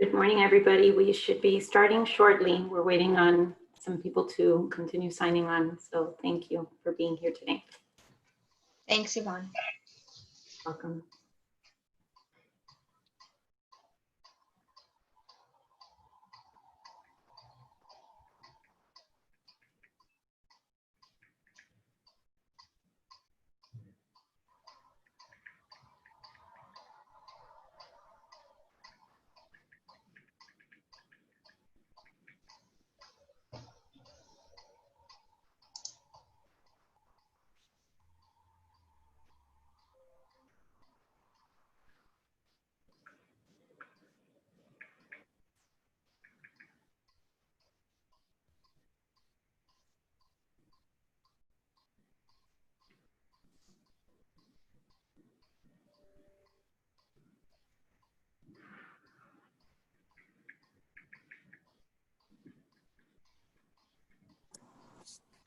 Good morning, everybody. We should be starting shortly. We're waiting on some people to continue signing on. So thank you for being here today. Thanks, Yvonne. Welcome.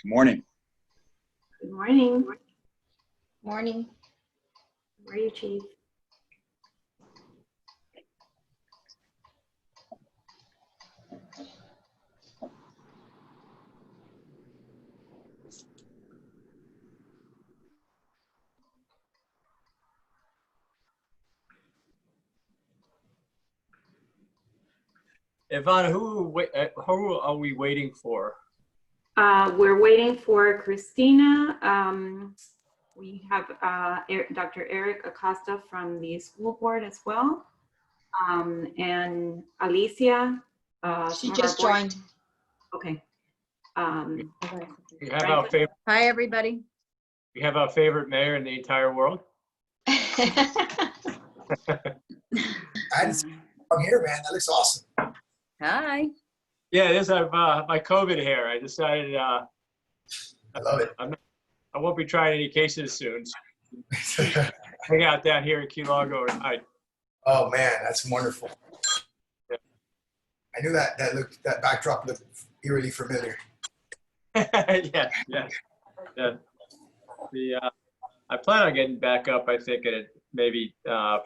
Good morning. Good morning. Morning. How are you, Chief? Yvonne, who are we waiting for? We're waiting for Christina. We have Dr. Eric Acosta from the school board as well. And Alicia. She just joined. Okay. We have our favorite. Hi, everybody. We have our favorite mayor in the entire world. I didn't see I'm here, man. That looks awesome. Hi. Yeah, this is my COVID hair. I decided I love it. I won't be trying any cases soon. Hang out down here in Key Largo tonight. Oh man, that's wonderful. Yeah. I knew that backdrop looked eerily familiar. yeah. I plan on getting back up. I think at maybe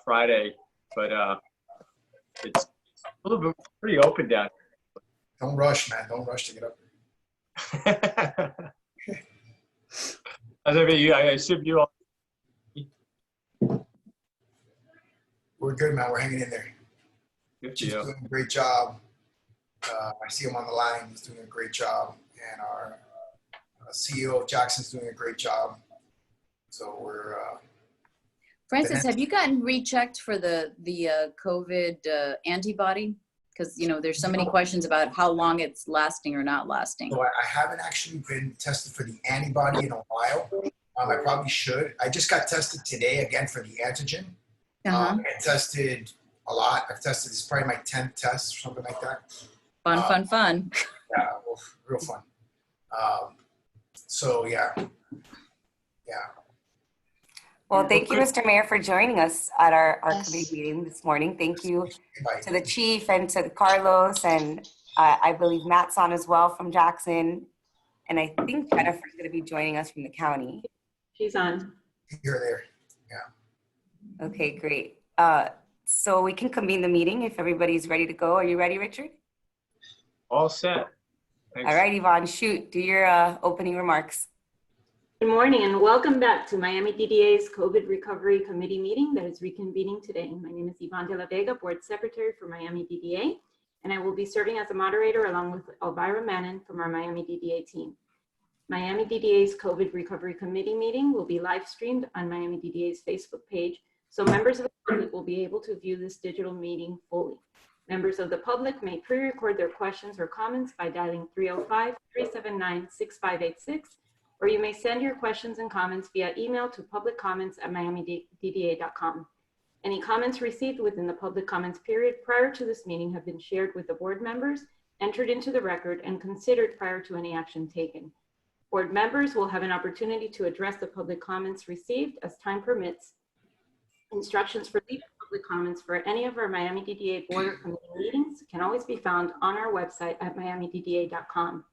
Friday, but it's a little bit pretty open down Don't rush, man. Don't rush to get up. I assume you all. We're good, man. We're hanging in there. Good Chief's deal. doing a great job. I see him on the line. He's doing a great job. And our CEO of Jackson's doing a great job. So we're Francis, have you gotten rechecked for the COVID antibody? Because, you know, there's so many questions about how long it's lasting or not lasting. So I haven't actually been tested for the antibody in a while. I probably should. I just got tested today again for the antigen. I tested a lot. I've tested, this is probably my 10th test or something like that. Fun. Yeah, well, real fun. So yeah. Well, thank you, Mr. Mayor, for joining us at our committee meeting this morning. Thank you to the chief and to Carlos, and I believe Matt's on as well from Jackson. And I think Jennifer's going to be joining us from the county. She's on. You're there. Yeah. Okay, great. So we can convene the meeting if everybody's ready to go. Are you ready, Richard? All set. Thanks. All right, Yvonne, shoot, do your opening remarks. Good morning and welcome back to Miami DDA's COVID Recovery Committee meeting that is reconvening today. My name is Yvonne de la Vega, Board Secretary for Miami DDA, and I will be serving as a moderator along with Elvira Mannon from our Miami DDA team. Miami DDA's COVID Recovery Committee meeting will be live streamed on Miami DDA's Facebook page, so members of the public will be able to view this digital meeting fully. Members of the public may pre-record their questions or comments by dialing 305-379-6586, or you may send your questions and comments via email to publiccomments@miamidda.com. Any comments received within the public comments period prior to this meeting have been shared with the board members, entered into the record, and considered prior to any action taken. Board members will have an opportunity to address the public comments received as time permits. Instructions for leaving public comments for any of our Miami DDA board or committee meetings can always be found on our website at miamidda.com.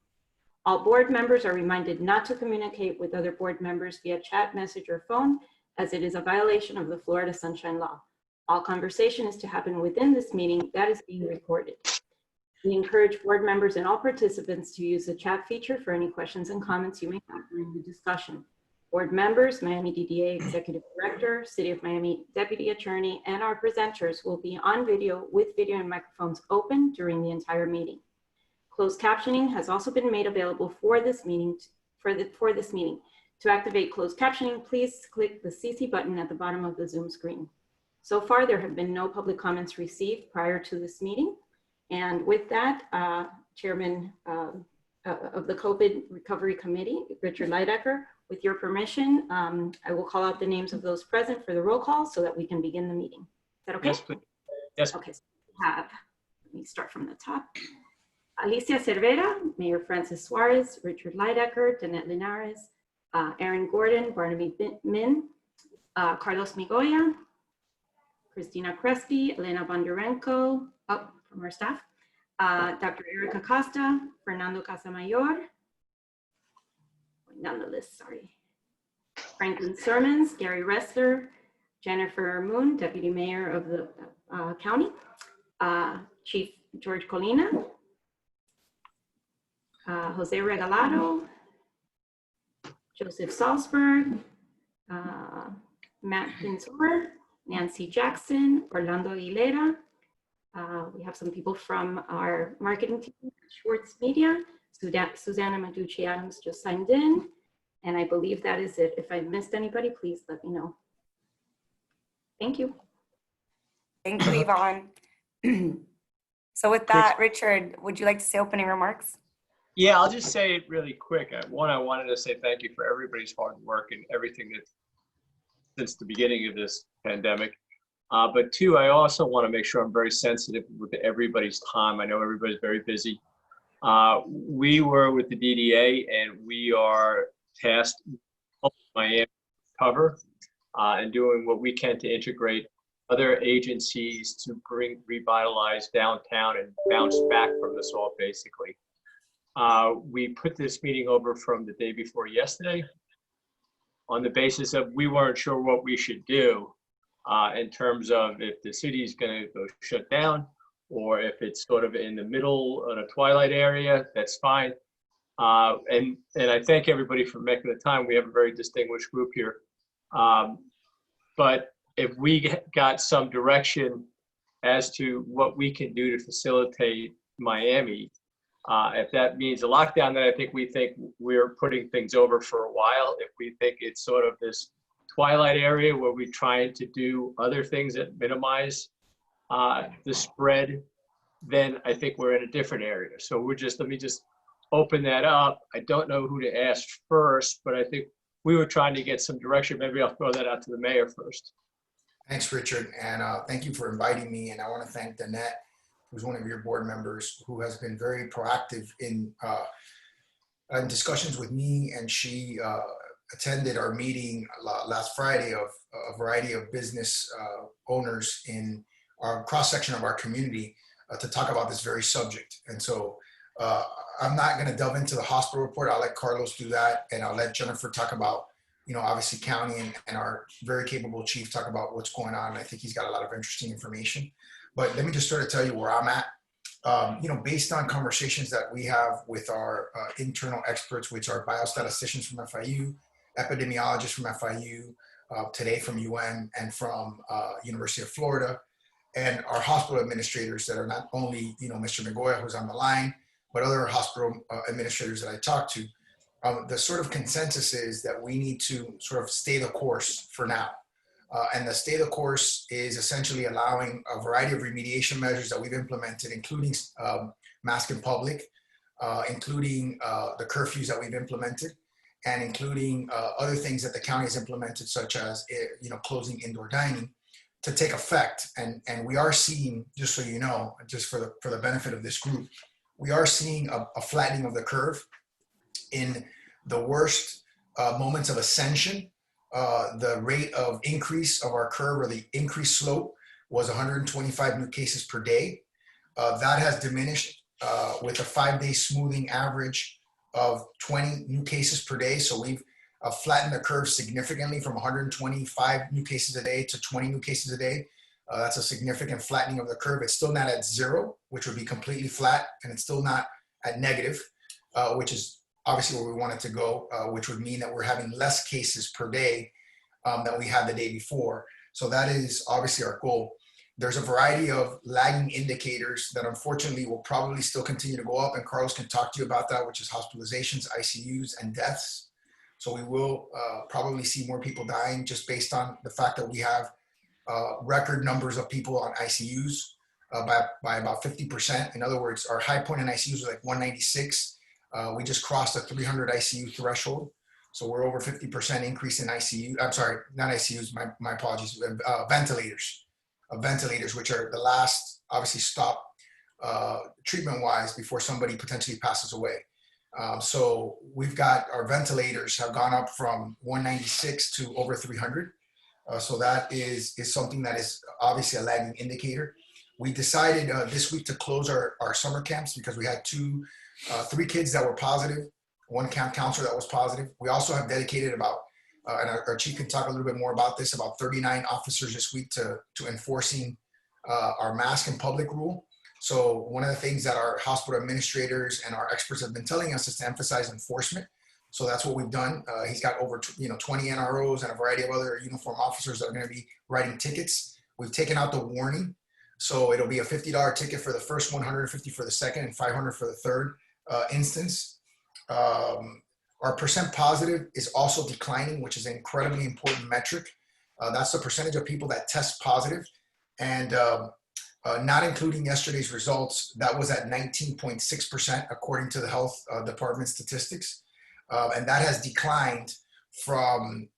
All board members are reminded not to communicate with other board members via chat, message, or phone, as it is a violation of the Florida Sunshine Law. All conversation is to happen within this meeting that is being recorded. We encourage board members and all participants to use the chat feature for any questions and comments you may have during the discussion. Board members, Miami DDA Executive Director, City of Miami Deputy Attorney, and our presenters will be on video with video and microphones open during the entire meeting. Closed captioning has also been made available for this meeting. To activate closed captioning, please click the CC button at the bottom of the Zoom screen. So far, there have been no public comments received prior to this meeting. And with that, Chairman of the COVID Recovery Committee, Richard Leidecker, with your permission, I will call out the names of those present for the roll call so that we can begin the meeting. Is that okay? Yes, please. Yes. Okay, so we have, let me start from the top. Alicia Cervera, Mayor Francis Suarez, Richard Leidecker, Danette Linares, Aaron Gordon, Barnaby Min, Carlos Migoya, Christina Crespi, Elena Bondarenko, from our staff, Dr. Erica Costa, Fernando Casamayor, down the list, sorry. Franklin Sermons, Gary Ressler, Jennifer Moon, Deputy Mayor of the county, Chief George Colina, Jose Regalado, Joseph Salzberg, Matt Pinzor, Nancy Jackson, Orlando Aguilera. We have some people from our marketing team, Schwartz Media. Susanna Maducci Adams just signed in, and I believe that is it. If I missed anybody, please let me know. Thank you. Thank you, Yvonne. So with that, Richard, would you like to say opening remarks? Yeah, I'll just say it really quick. One, I wanted to say thank you for everybody's hard work and everything that since the beginning of this pandemic. But two, I also want to make sure I'm very sensitive with everybody's time. I know everybody's very busy. We were with the DDA and we are tasked helping Miami cover and doing what we can to integrate other agencies to revitalize downtown and bounce back from this all basically. We put this meeting over from the day before yesterday on the basis of we weren't sure what we should do in terms of if the city's going to go shut down or if it's sort of in the middle on a twilight area, that's fine. And I thank everybody for making the time. We have a very distinguished group here. But if we got some direction as to what we can do to facilitate Miami, if that means a lockdown, then I think we're putting things over for a while. If we think it's sort of this twilight area where we're trying to do other things that minimize the spread, then I think we're in a different area. So let me just open that up. I don't know who to ask first, but I think we were trying to get some direction. Maybe I'll throw that out to the mayor first. Thanks, Richard. And thank you for inviting me. And I want to thank Danette, who's one of your board members, who has been very proactive in discussions with me. And she attended our meeting last Friday of a variety of business owners in our cross-section of our community to talk about this very subject. And so I'm not going to delve into the hospital report. I'll let Carlos do that. And I'll let Jennifer talk about, obviously county and our very capable chief talk about what's going on. I think he's got a lot of interesting information. But let me just sort of tell you where I'm at. Based on conversations that we have with our internal experts, which are biostatisticians from FIU, epidemiologists from FIU, today from UN and from University of Florida, and our hospital administrators that are not only, Mr. Migoya, who's on the line, but other hospital administrators that I talked to, the sort of consensus is that we need to sort of stay the course for now. And the stay the course is essentially allowing a variety of remediation measures that we've implemented, including mask in public, including the curfews that we've implemented, and including other things that the county has implemented, such as closing indoor dining, to take effect. And we are seeing, just so you know, just for the benefit of this group, we are seeing a flattening of the curve. In the worst moments of ascension, the rate of increase of our curve, or the increased slope, was 125 new cases per day. That has diminished with a 5-day smoothing average of 20 new cases per day. So we've flattened the curve significantly from 125 new cases a day to 20 new cases a day. That's a significant flattening of the curve. It's still not at 0, which would be completely flat, and it's still not at negative, which is obviously where we want it to go, which would mean that we're having less cases per day than we had the day before. So that is obviously our goal. There's a variety of lagging indicators that unfortunately will probably still continue to go up, and Carlos can talk to you about that, which is hospitalizations, ICUs, and deaths. So we will probably see more people dying just based on the fact that we have record numbers of people on ICUs by about 50%. In other words, our high point in ICUs was like 196. We just crossed the 300 ICU threshold. So we're over 50% increase in ICU. I'm sorry, not ICUs, my apologies, ventilators, which are the last, obviously, stop treatment-wise before somebody potentially passes away. So we've got, our ventilators have gone up from 196 to over 300. So that is something that is obviously a lagging indicator. We decided this week to close our summer camps because we had 3 kids that were positive, 1 camp counselor that was positive. We also have dedicated about, and our chief can talk a little bit more about this, about 39 officers this week to enforcing our mask in public rule. So one of the things that our hospital administrators and our experts have been telling us is to emphasize enforcement. So that's what we've done. He's got over 20 NROs and a variety of other uniform officers that are going to be writing tickets. We've taken out the warning. So it'll be a $50 ticket for the first one, $150 for the second, and $500 for the third instance. Our percent positive is also declining, which is an incredibly important metric. That's the percentage of people that test positive. And not including yesterday's results, that was at 19.6% according to the health department statistics. And that has declined from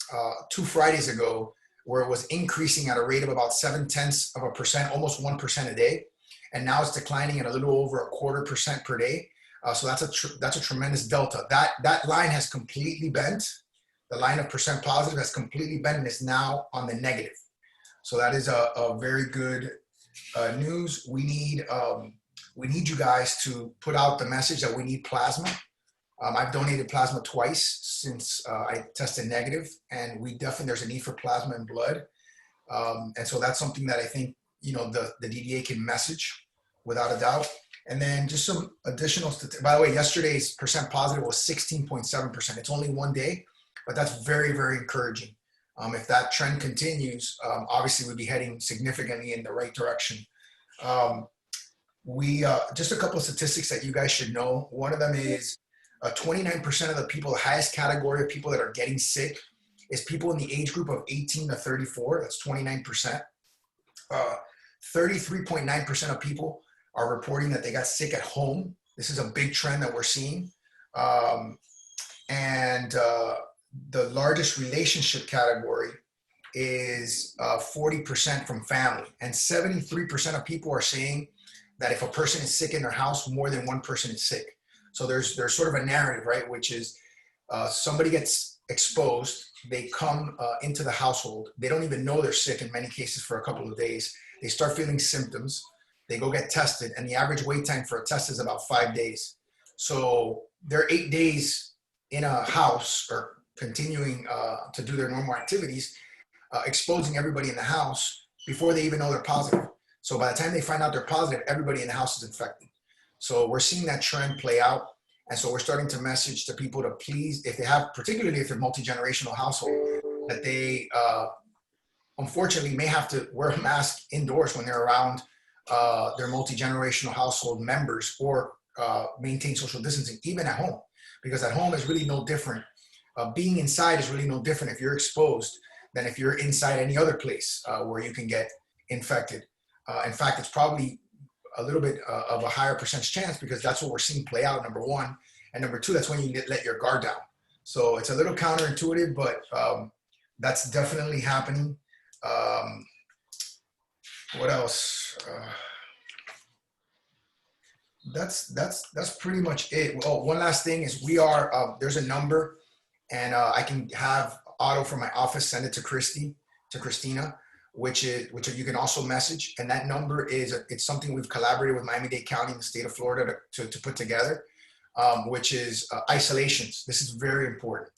2 Fridays ago, where it was increasing at a rate of about 0.7%, almost 1% a day. And now it's declining at a little over 0.25% per day. So that's a tremendous delta. That line has completely bent. The line of percent positive has completely bent and is now on the negative. So that is a very good news. We need you guys to put out the message that we need plasma. I've donated plasma twice since I tested negative, and there's a need for plasma and blood. And so that's something that I think, the DDA can message without a doubt. And then just some additional statistics. By the way, yesterday's percent positive was 16.7%. It's only 1 day, but that's very, very encouraging. If that trend continues, obviously we'd be heading significantly in the right direction. Just a couple of statistics that you guys should know. One of them is 29% of the people, the highest category of people that are getting sick is people in the age group of 18 to 34. That's 29%. 33.9% of people are reporting that they got sick at home. This is a big trend that we're seeing. The largest relationship category is 40% from family. And 73% of people are saying that if a person is sick in their house, more than one person is sick. So there's sort of a narrative, right? Which is somebody gets exposed, they come into the household, they don't even know they're sick in many cases for a couple of days. They start feeling symptoms, they go get tested, and the average wait time for a test is about 5 days. So they're 8 days in a house or continuing to do their normal activities, exposing everybody in the house before they even know they're positive. So by the time they find out they're positive, everybody in the house is infected. So we're seeing that trend play out. And so we're starting to message to people to please, if they have, particularly if they're multi-generational household, that they unfortunately may have to wear a mask indoors when they're around their multi-generational household members, or maintain social distancing, even at home, because at home is really no different. Being inside is really no different if you're exposed than if you're inside any other place where you can get infected. In fact, it's probably a little bit of a higher percentage chance, because that's what we're seeing play out, number one. And number two, that's when you let your guard down. So it's a little counterintuitive, but that's definitely happening. What else? That's pretty much it. Oh, one last thing is there's a number, and I can have Otto from my office send it to Christina, which you can also message. And that number it's something we've collaborated with Miami-Dade County in the state of Florida to put together, which is isolations. This is very important.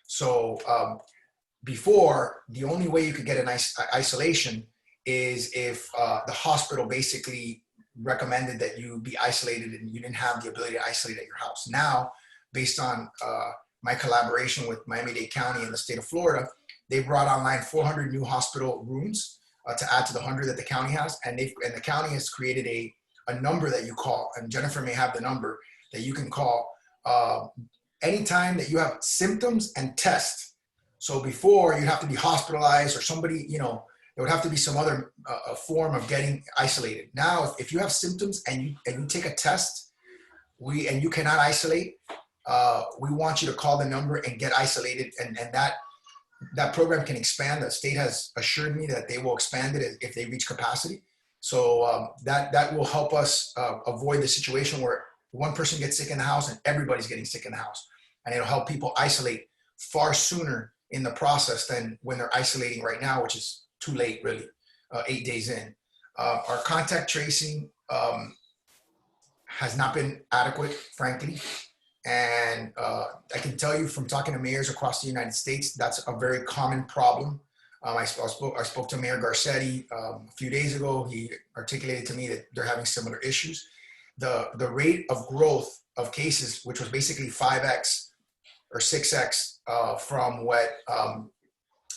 So before, the only way you could get an isolation is if the hospital basically recommended that you be isolated and you didn't have the ability to isolate at your house. Now, based on my collaboration with Miami-Dade County and the state of Florida, they brought online 400 new hospital rooms to add to the 100 that the county has. And the county has created a number that you call, and Jennifer may have the number that you can call anytime that you have symptoms and test. So before, you'd have to be hospitalized, or somebody, you know, there would have to be some other form of getting isolated. Now, if you have symptoms and you take a test, and you cannot isolate, we want you to call the number and get isolated, and that program can expand. The state has assured me that they will expand it if they reach capacity. So that will help us avoid the situation where one person gets sick in the house and everybody's getting sick in the house. And it'll help people isolate far sooner in the process than when they're isolating right now, which is too late, really, 8 days in. Our contact tracing has not been adequate, frankly. And I can tell you from talking to mayors across the United States, that's a very common problem. I spoke to Mayor Garcetti a few days ago. He articulated to me that they're having similar issues. The rate of growth of cases, which was basically 5x or 6x from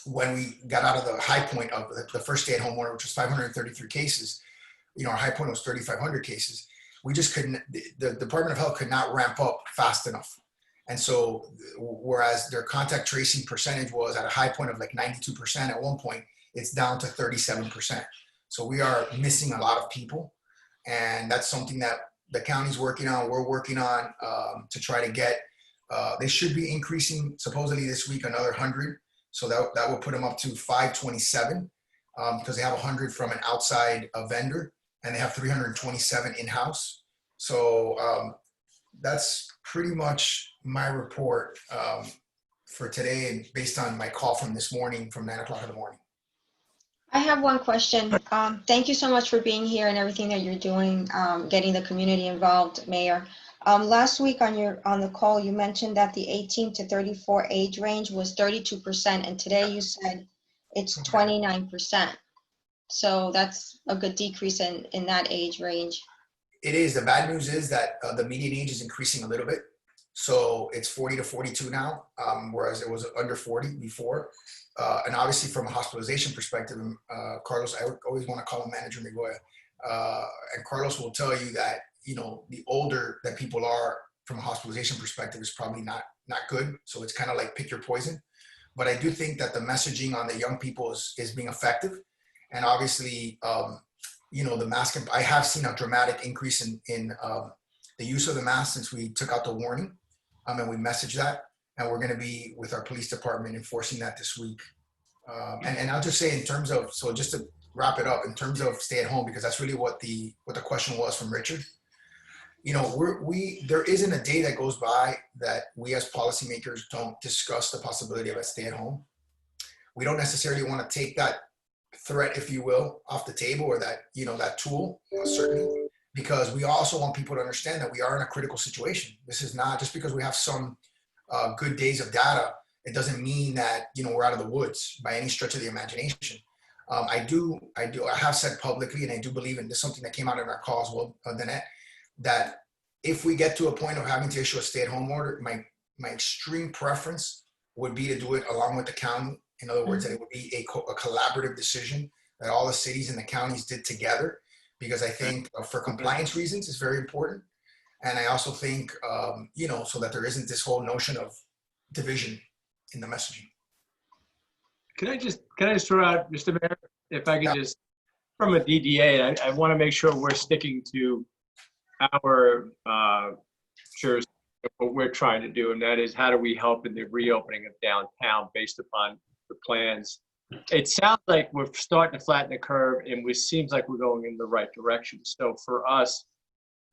when we got out of the high point of the first stay-at-home order, which was 533 cases. You know, our high point was 3,500 cases. We just couldn't, the Department of Health could not ramp up fast enough. And so, whereas their contact tracing percentage was at a high point of like 92% at one point, it's down to 37%. So we are missing a lot of people. And that's something that the county's working on, we're working on to try to get, they should be increasing supposedly this week another 100. So that will put them up to 527 because they have 100 from an outside vendor and they have 327 in-house. So that's pretty much my report for today, and based on my call from this morning from 9 o'clock in the morning. I have one question. Thank you so much for being here and everything that you're doing, getting the community involved, Mayor. Last week on the call, you mentioned that the 18 to 34 age range was 32%, and today you said it's 29%. So that's a good decrease in that age range. It is. The bad news is that the median age is increasing a little bit. So it's 40 to 42 now, whereas it was under 40 before. And obviously from a hospitalization perspective, Carlos, I always want to call him Manager Migoya. And Carlos will tell you that, you know, the older that people are from a hospitalization perspective is probably not good. So it's kind of like pick your poison. But I do think that the messaging on the young people is being effective. And obviously, you know, the mask, I have seen a dramatic increase in the use of the mask since we took out the warning. And we messaged that. And we're going to be with our police department enforcing that this week. And I'll just say in terms of, so just to wrap it up, in terms of stay at home, because that's really what the question was from Richard. You know, there isn't a day that goes by that we as policymakers don't discuss the possibility of a stay at home. We don't necessarily want to take that threat, if you will, off the table, or that, you know, that tool, certainly, because we also want people to understand that we are in a critical situation. This is not just because we have some good days of data, it doesn't mean that, you know, we're out of the woods by any stretch of the imagination. I have said publicly, and I do believe in this, something that came out in our call as well, Danette, that if we get to a point of having to issue a stay-at-home order, my extreme preference would be to do it along with the county. In other words, that it would be a collaborative decision that all the cities and the counties did together, because I think for compliance reasons, it's very important. And I also think, you know, so that there isn't this whole notion of division in the messaging. Can I just throw out, Mr. Mayor, if I could just, from a DDA, I want to make sure we're sticking to our jurisdiction, what we're trying to do, and that is how do we help in the reopening of downtown based upon the plans. It sounds like we're starting to flatten the curve, and it seems like we're going in the right direction. So for us,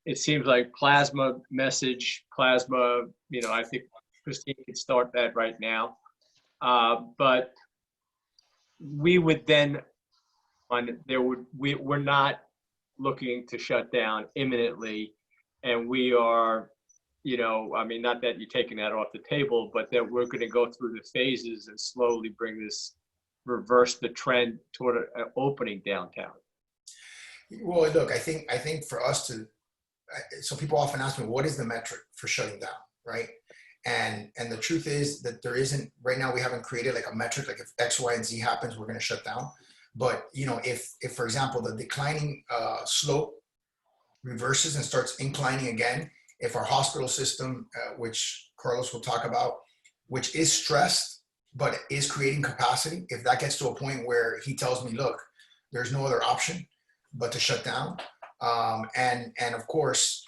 it seems like plasma, you know, I think Christine can start that right now. But we would then, we're not looking to shut down imminently, and we are, you know, I mean, not that you're taking that off the table, but that we're going to go through the phases and slowly bring this reverse the trend toward an opening downtown? Well, look, I think for us to, so people often ask me, what is the metric for shutting down, right? And the truth is that there isn't, right now we haven't created like a metric, like if X, Y, and Z happens, we're going to shut down. But, you know, if for example, the declining slope reverses and starts inclining again, if our hospital system, which Carlos will talk about, which is stressed, but is creating capacity, if that gets to a point where he tells me, look, there's no other option but to shut down. And of course,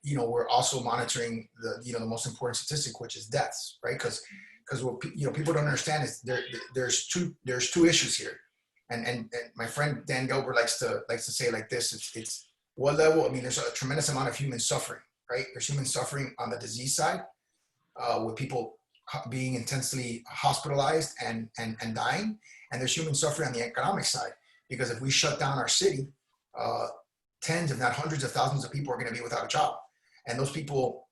you know, we're also monitoring the most important statistic, which is deaths, right? Because what people don't understand is there's two issues here, and my friend Dan Gilbert likes to say like this: it's what level? I mean, there's a tremendous amount of human suffering, right? There's human suffering on the disease side, with people being intensely hospitalized and dying, and there's human suffering on the economic side, because if we shut down our city, tens, if not hundreds of thousands of people are going to be without a job. And those people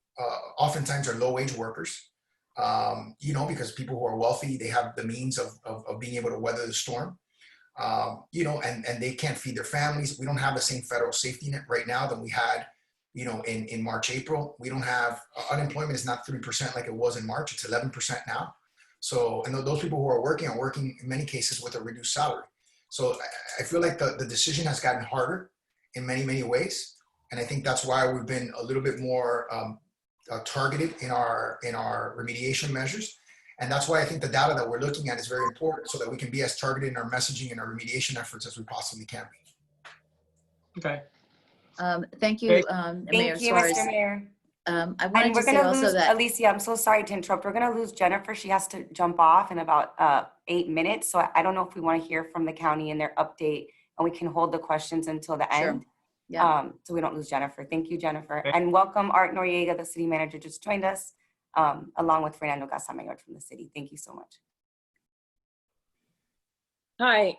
oftentimes are low-wage workers, you know, because people who are wealthy, they have the means of being able to weather the storm, you know, and they can't feed their families. We don't have the same federal safety net right now that we had, you know, in March, April. We don't have, unemployment is not 3% like it was in March, it's 11% now. So, and those people who are working in many cases with a reduced salary. So I feel like the decision has gotten harder in many, many ways. And I think that's why we've been a little bit more targeted in our remediation measures. And that's why I think the data that we're looking at is very important, so that we can be as targeted in our messaging and our remediation efforts as we possibly can be. Okay. Thank you, Mayor Thank you, Suarez. Mr. Mayor. I wanted And we're to say going to also lose, that Alicia, I'm so sorry to interrupt. We're going to lose Jennifer. She has to jump off in about 8 minutes. So I don't know if we want to hear from the county and their update, and we can hold the questions until the Sure. end. Yeah. So we don't lose Jennifer. Thank you, Jennifer. And welcome Art Noriega, the city manager, just joined us, along with Fernando Casamayor from the city. Thank you so much. Hi,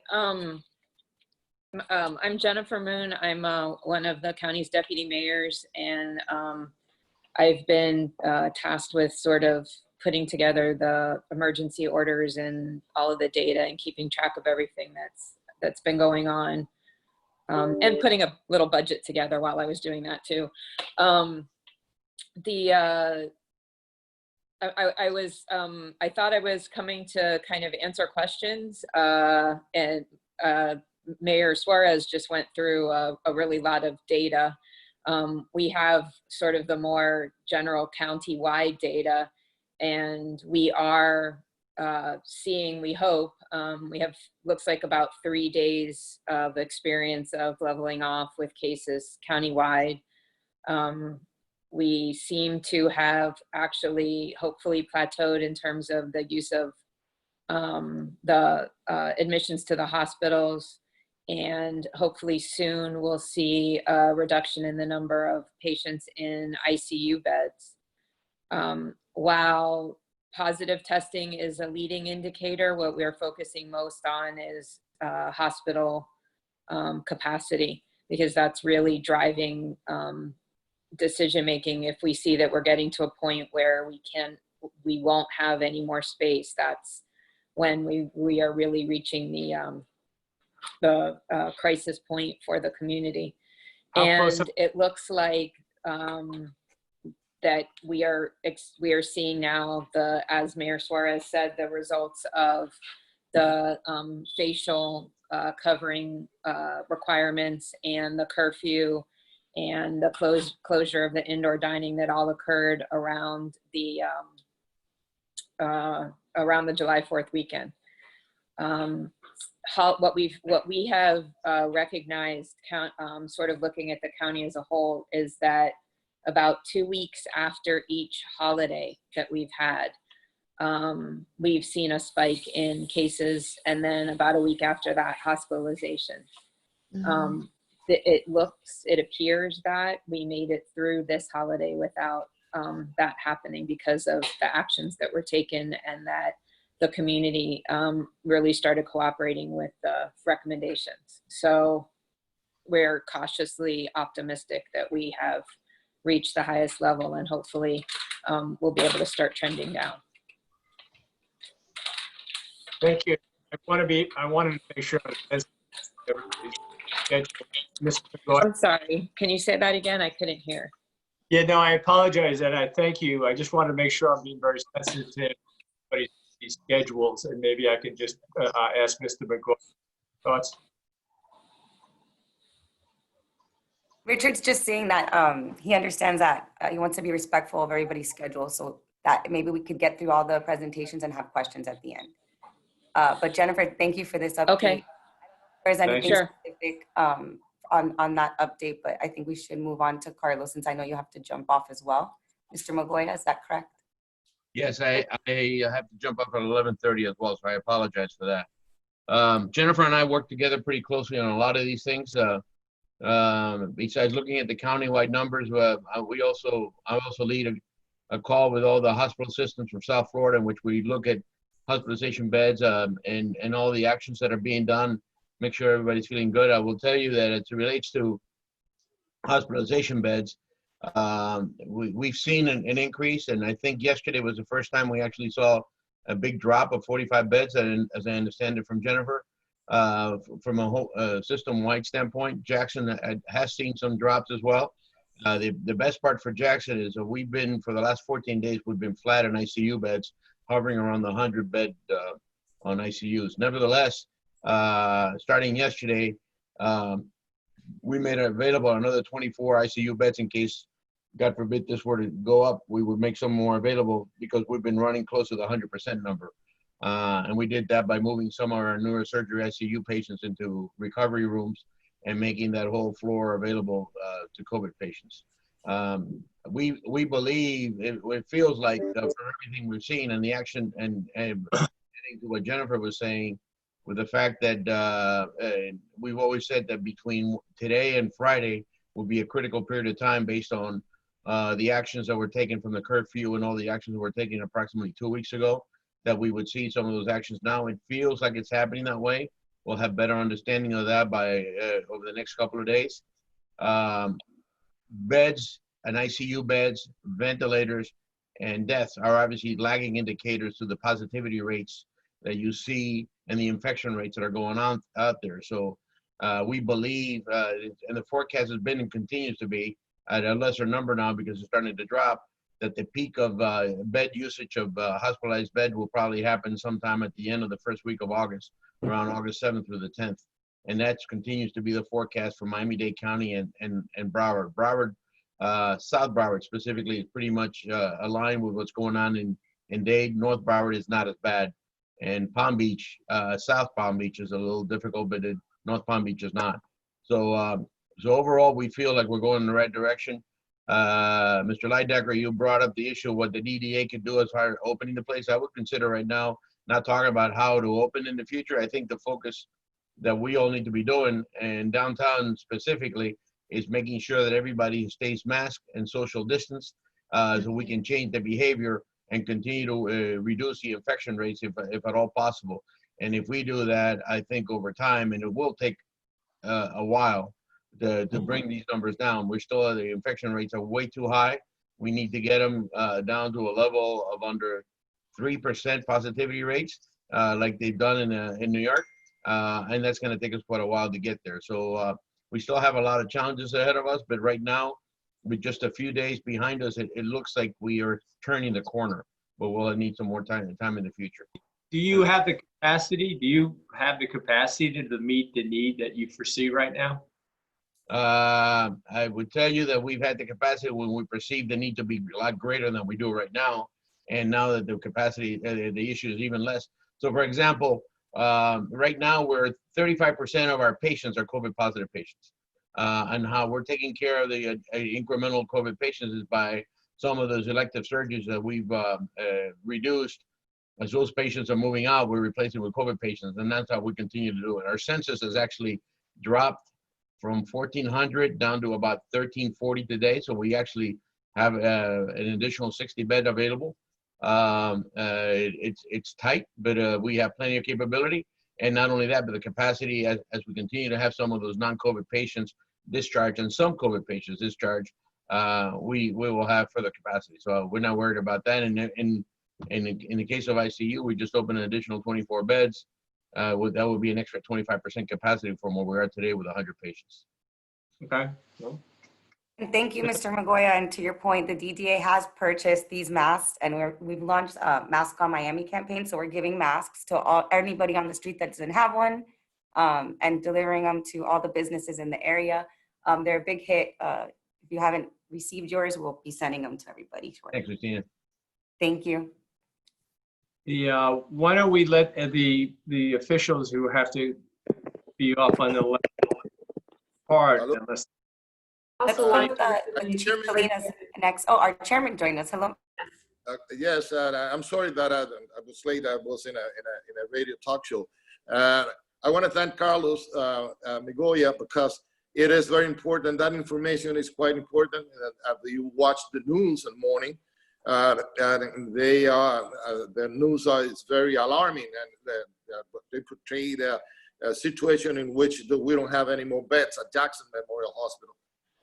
I'm Jennifer Moon. I'm one of the county's deputy mayors, and I've been tasked with sort of putting together the emergency orders and all of the data and keeping track of everything that's been going on, and putting a little budget together while I was doing that too. I thought I was coming to kind of answer questions, and Mayor Suarez just went through a really lot of data. We have sort of the more general county-wide data, and we are seeing, we hope, we have, looks like about 3 days of experience of leveling off with cases countywide. We seem to have actually hopefully plateaued in terms of the use of the admissions to the hospitals, and hopefully soon we'll see a reduction in the number of patients in ICU beds. While positive testing is a leading indicator, what we're focusing most on is hospital capacity, because that's really driving decision making. If we see that we're getting to a point where we won't have any more space, that's when we are really reaching the crisis point for the community. And it looks like that we are seeing now, as Mayor Suarez said, the results of the facial covering requirements and the curfew and the closure of the indoor dining that all occurred around the July 4th weekend. What we have recognized, sort of looking at the county as a whole, is that about 2 weeks after each holiday that we've had, we've seen a spike in cases, and then about a week after that, hospitalization. Mm-hmm. It appears that we made it through this holiday without that happening, because of the actions that were taken, and that the community really started cooperating with the recommendations. So we're cautiously optimistic that we have reached the highest level, and hopefully we'll be able to start trending down. Thank you. I wanted to make sure that everybody's schedule. Mr. McGoy. I'm sorry. Can you say that again? I couldn't hear. Yeah, no, I apologize, and I thank you. I just want to make sure I'm being very sensitive to everybody's schedules, and maybe I can just ask Mr. McGoy thoughts. Richard's just saying that he understands that he wants to be respectful of everybody's schedule, so that maybe we could get through all the presentations and have questions at the end. But Jennifer, thank you for this update. Okay. If there's anything Sure. specific on that update, but I think we should move on to Carlos, since I know you have to jump off as well. Mr. Magoya, is that correct? Yes, I have to jump up at 11:30 as well, so I apologize for that. Jennifer and I work together pretty closely on a lot of these things. Besides looking at the countywide numbers, I also lead a call with all the hospital systems from South Florida, in which we look at hospitalization beds and all the actions that are being done, make sure everybody's feeling good. I will tell you that as it relates to hospitalization beds, we've seen an increase, and I think yesterday was the first time we actually saw a big drop of 45 beds, as I understand it from Jennifer. From a whole system-wide standpoint, Jackson has seen some drops as well. The best part for Jackson is that we've been, for the last 14 days, we've been flat in ICU beds, hovering around the 100 bed on ICUs. Nevertheless, starting yesterday, we made available another 24 ICU beds in case, God forbid, this were to go up. We would make some more available because we've been running close to the 100% number. And we did that by moving some of our neurosurgery ICU patients into recovery rooms and making that whole floor available to COVID patients. We believe, it feels like for everything we've seen and the action and getting to what Jennifer was saying, with the fact that we've always said that between today and Friday will be a critical period of time based on the actions that were taken from the curfew and all the actions that were taken approximately 2 weeks ago, that we would see some of those actions now. It feels like it's happening that way. We'll have better understanding of that by over the next couple of days. Beds and ICU beds, ventilators, and deaths are obviously lagging indicators to the positivity rates that you see and the infection rates that are going on out there. So we believe, and the forecast has been and continues to be at a lesser number now because it's starting to drop, that the peak of bed usage of hospitalized bed will probably happen sometime at the end of the first week of August, around August 7th through the 10th. And that continues to be the forecast for Miami-Dade County and Broward. Broward, South Broward specifically, is pretty much aligned with what's going on in Dade. North Broward is not as bad. And Palm Beach, South Palm Beach is a little difficult, but North Palm Beach is not. So overall, we feel like we're going in the right direction. Mr. Leidecker, you brought up the issue of what the DDA could do as far as opening the place. I would consider right now not talking about how to open in the future. I think the focus that we all need to be doing, and downtown specifically, is making sure that everybody stays masked and social distance, so we can change the behavior and continue to reduce the infection rates if at all possible. And if we do that, I think over time, and it will take a while to bring these numbers down. We're still, the infection rates are way too high. We need to get them down to a level of under 3% positivity rates, like they've done in New York. And that's going to take us quite a while to get there. So we still have a lot of challenges ahead of us, but right now, with just a few days behind us, it looks like we are turning the corner, but we'll need some more time in the future. Do you have the capacity? Do you have the capacity to meet the need that you foresee right now? I would tell you that we've had the capacity when we perceive the need to be a lot greater than we do right now. And now that the capacity, the issue is even less. So for example, right now we're 35% of our patients are COVID positive patients. And how we're taking care of the incremental COVID patients is by some of those elective surgeries that we've reduced. As those patients are moving out, we're replacing with COVID patients, and that's how we continue to do it. Our census has actually dropped from 1,400 down to about 1,340 today, so we actually have an additional 60 bed available. It's tight, but we have plenty of capability. And not only that, but the capacity as we continue to have some of those non-COVID patients discharged and some COVID patients discharged, we will have further capacity. So we're not worried about that. And in the case of ICU, we just opened an additional 24 beds that would be an extra 25% capacity from where we are today with 100 patients. Okay. Well, And thank you, Mr. Magoya. And to your point, the DDA has purchased these masks, and we've launched a Mask on Miami campaign. So we're giving masks to anybody on the street that doesn't have one, and delivering them to all the businesses in the area. They're a big hit. If you haven't received yours, we'll be sending them to everybody shortly. Thanks, Christina. Thank you. why don't we let the officials who have to be off on the left part, Hello? unless Let's Also, start with Chief Salinas next. Oh, our chairman joined us. Hello. Yes, I'm sorry that I was late. I was in a radio talk show. I want to thank Carlos Migoya, because it is very important. That information is quite important. You watch the news in the morning. The news is very alarming, and they portray a situation in which we don't have any more beds at Jackson Memorial Hospital.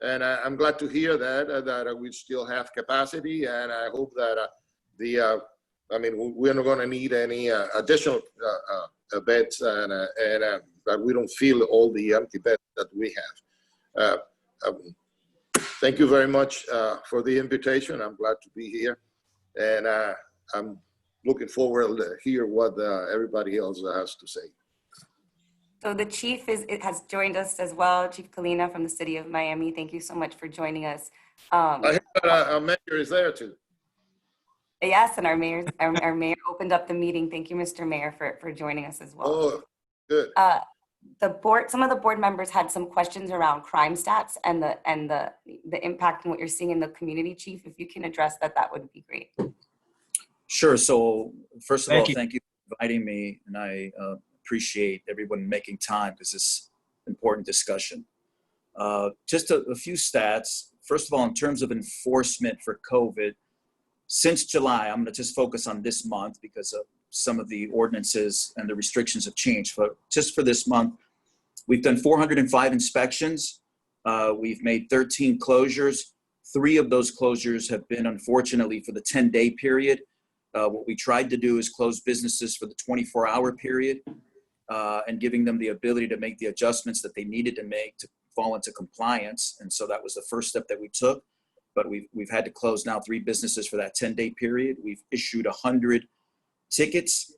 And I'm glad to hear that we still have capacity, and I hope that we're not going to need any additional beds, and that we don't fill all the empty beds that we have. Thank you very much for the invitation. I'm glad to be here, and I'm looking forward to hear what everybody else has to say. So the chief has joined us as well, Chief Kalina from the city of Miami. Thank you so much for joining us. I heard that our mayor is there too. Yes, and our mayor opened up the meeting. Thank you, Mr. Mayor, for joining us as well. Oh, good. Some of the board members had some questions around crime stats and the impact and what you're seeing in the community, Chief. If you can address that, that would be great. Sure. So first of all, thank you for inviting me, and I appreciate everyone making time because it's an important discussion. Just a few stats. First of all, in terms of enforcement for COVID, since July, I'm going to just focus on this month because of some of the ordinances and the restrictions have changed. But just for this month, we've done 405 inspections. We've made 13 closures. 3 of those closures have been, unfortunately, for the 10-day period. What we tried to do is close businesses for the 24-hour period and giving them the ability to make the adjustments that they needed to make to fall into compliance. And so that was the first step that we took. But we've had to close now 3 businesses for that 10-day period. We've issued 100 tickets.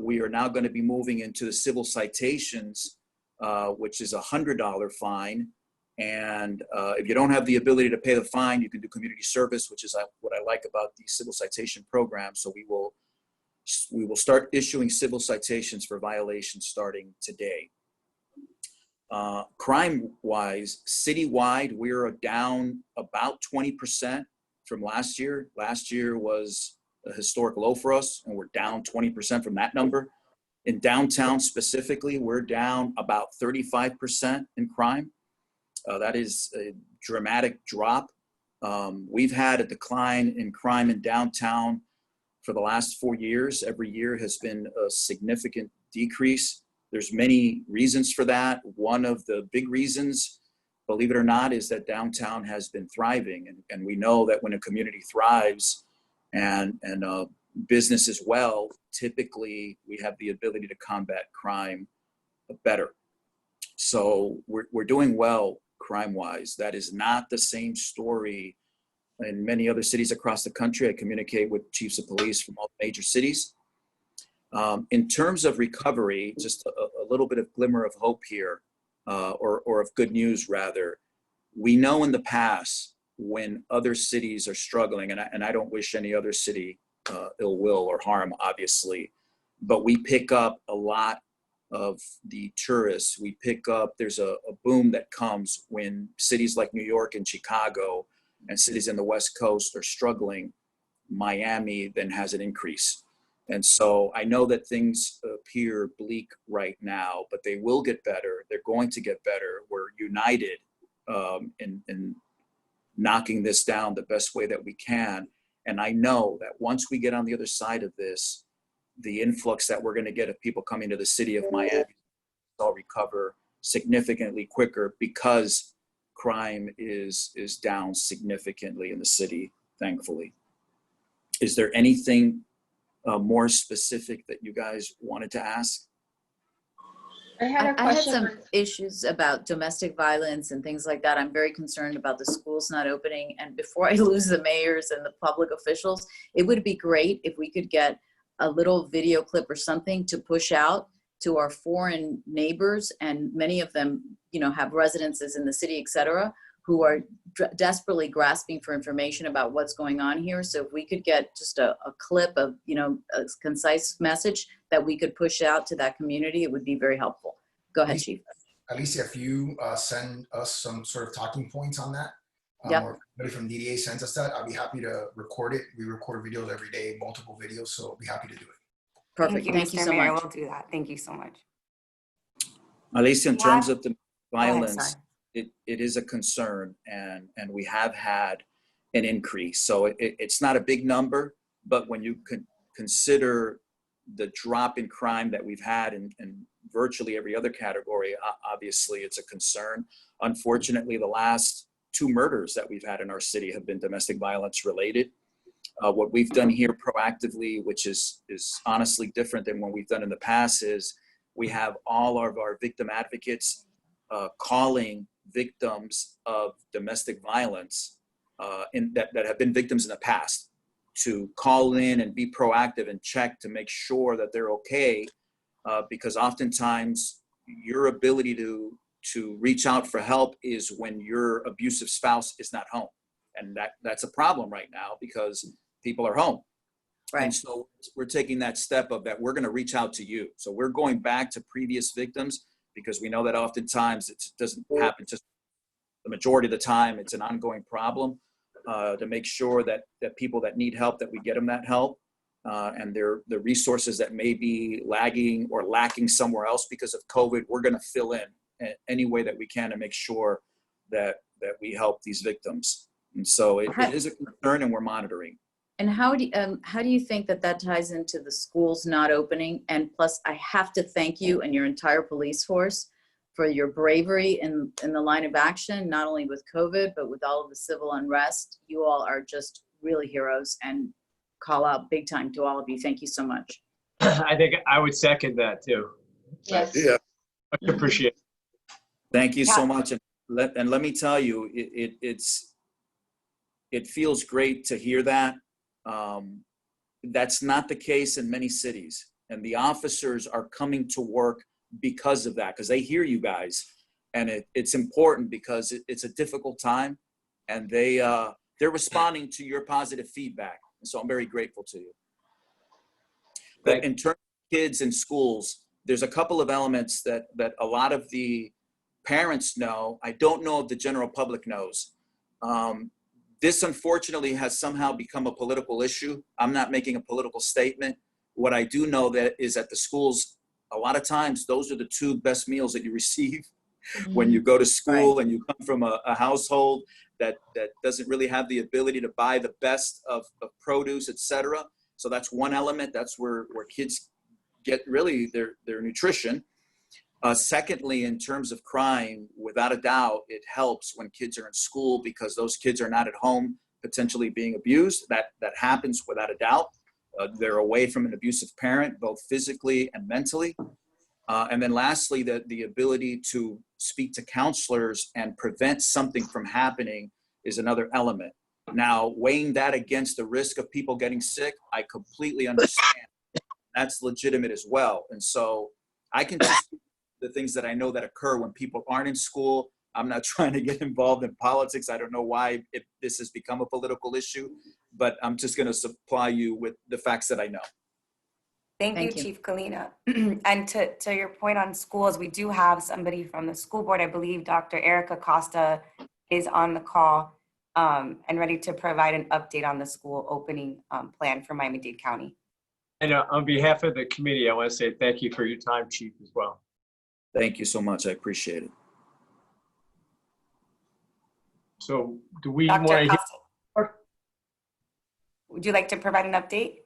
We are now going to be moving into the civil citations, which is a $100 fine. And if you don't have the ability to pay the fine, you can do community service, which is what I like about the civil citation program. So we will start issuing civil citations for violations starting today. Crime-wise, citywide, we're down about 20% from last year. Last year was a historic low for us, and we're down 20% from that number. In downtown specifically, we're down about 35% in crime. That is a dramatic drop. We've had a decline in crime in downtown for the last 4 years. Every year has been a significant decrease. There's many reasons for that. One of the big reasons, believe it or not, is that downtown has been thriving. And we know that when a community thrives and business as well, typically we have the ability to combat crime better. So we're doing well crime-wise. That is not the same story in many other cities across the country. I communicate with chiefs of police from all major cities. In terms of recovery, just a little bit of glimmer of hope here, or of good news rather. We know in the past when other cities are struggling, and I don't wish any other city ill will or harm, obviously, but we pick up a lot of the tourists. We pick up, there's a boom that comes when cities like New York and Chicago and cities in the West Coast are struggling. Miami then has an increase. And so I know that things appear bleak right now, but they will get better. They're going to get better. We're united in knocking this down the best way that we can. And I know that once we get on the other side of this, the influx that we're going to get of people coming to the city of Miami will recover significantly quicker because crime is down significantly in the city, thankfully. Is there anything more specific that you guys wanted to ask? I had a I had question. some issues about domestic violence and things like that. I'm very concerned about the schools not opening. And before I lose the mayors and the public officials, it would be great if we could get a little video clip or something to push out to our foreign neighbors. And many of them, you know, have residences in the city, et cetera, who are desperately grasping for information about what's going on here. So if we could get just a clip of, you know, a concise message that we could push out to that community, it would be very helpful. Go ahead, Chief. Alicia, if you send us some sort of talking points on that, Yep. or somebody from DDA sends us that, I'll be happy to record it. We record videos every day, multiple videos, so I'll be happy to do it. Perfect. Thank you Mr. so Mayor. much. We'll do that. Thank you so much. Alicia, in Yeah. terms of the ahead, violence, sorry. it is a concern, and we have had an increase. So it's not a big number, but when you consider the drop in crime that we've had in virtually every other category, obviously it's a concern. Unfortunately, the last 2 murders that we've had in our city have been domestic violence related. What we've done here proactively, which is honestly different than what we've done in the past, is we have all of our victim advocates calling victims of domestic violence that have been victims in the past to call in and be proactive and check to make sure that they're okay, because oftentimes your ability to reach out for help is when your abusive spouse is not home, and that's a problem right now because people are home. Right. And so we're taking that step of that we're going to reach out to you. So we're going back to previous victims because we know that oftentimes it doesn't happen just the majority of the time. It's an ongoing problem, to make sure that people that need help, that we get them that help, and the resources that may be lagging or lacking somewhere else because of COVID, we're going to fill in any way that we can to make sure that we help these victims. And so it is a concern, and we're monitoring. And how do you think that ties into the schools not opening? And plus, I have to thank you and your entire police force for your bravery in the line of action, not only with COVID, but with all of the civil unrest. You all are just really heroes, and call out big time to all of you. Thank you so much. I think I would second that too. Yes. Yeah. I appreciate it. Thank you so much. And let me tell you, it feels great to hear that. That's not the case in many cities, and the officers are coming to work because of that, because they hear you guys, and it's important because it's a difficult time, and they're responding to your positive feedback, and so I'm very grateful to you. But in terms of kids in schools, there's a couple of elements that a lot of the parents know. I don't know if the general public knows. This unfortunately has somehow become a political issue. I'm not making a political statement. What I do know that is at the schools, a lot of times those are the 2 best meals that you receive when you go to school, and you come from a household that doesn't really have the ability to buy the best of produce, etc. So that's one element. That's where kids get really their nutrition. Secondly, in terms of crime, without a doubt, it helps when kids are in school because those kids are not at home potentially being abused. That happens without a doubt. They're away from an abusive parent, both physically and mentally. And then lastly, the ability to speak to counselors and prevent something from happening is another element. Now, weighing that against the risk of people getting sick, I completely understand. That's legitimate as well. And so I can just the things that I know that occur when people aren't in school. I'm not trying to get involved in politics. I don't know why this has become a political issue, but I'm just going to supply you with the facts that I know. Thank you, Chief Kalina. And to your point on schools, we do have somebody from the school board. I believe Dr. Erica Costa is on the call and ready to provide an update on the school opening plan for Miami-Dade County. And on behalf of the committee, I want to say thank you for your time, Chief, as well. Thank you so much. I appreciate it. So do we Dr. want to Costa, would you like to provide an update?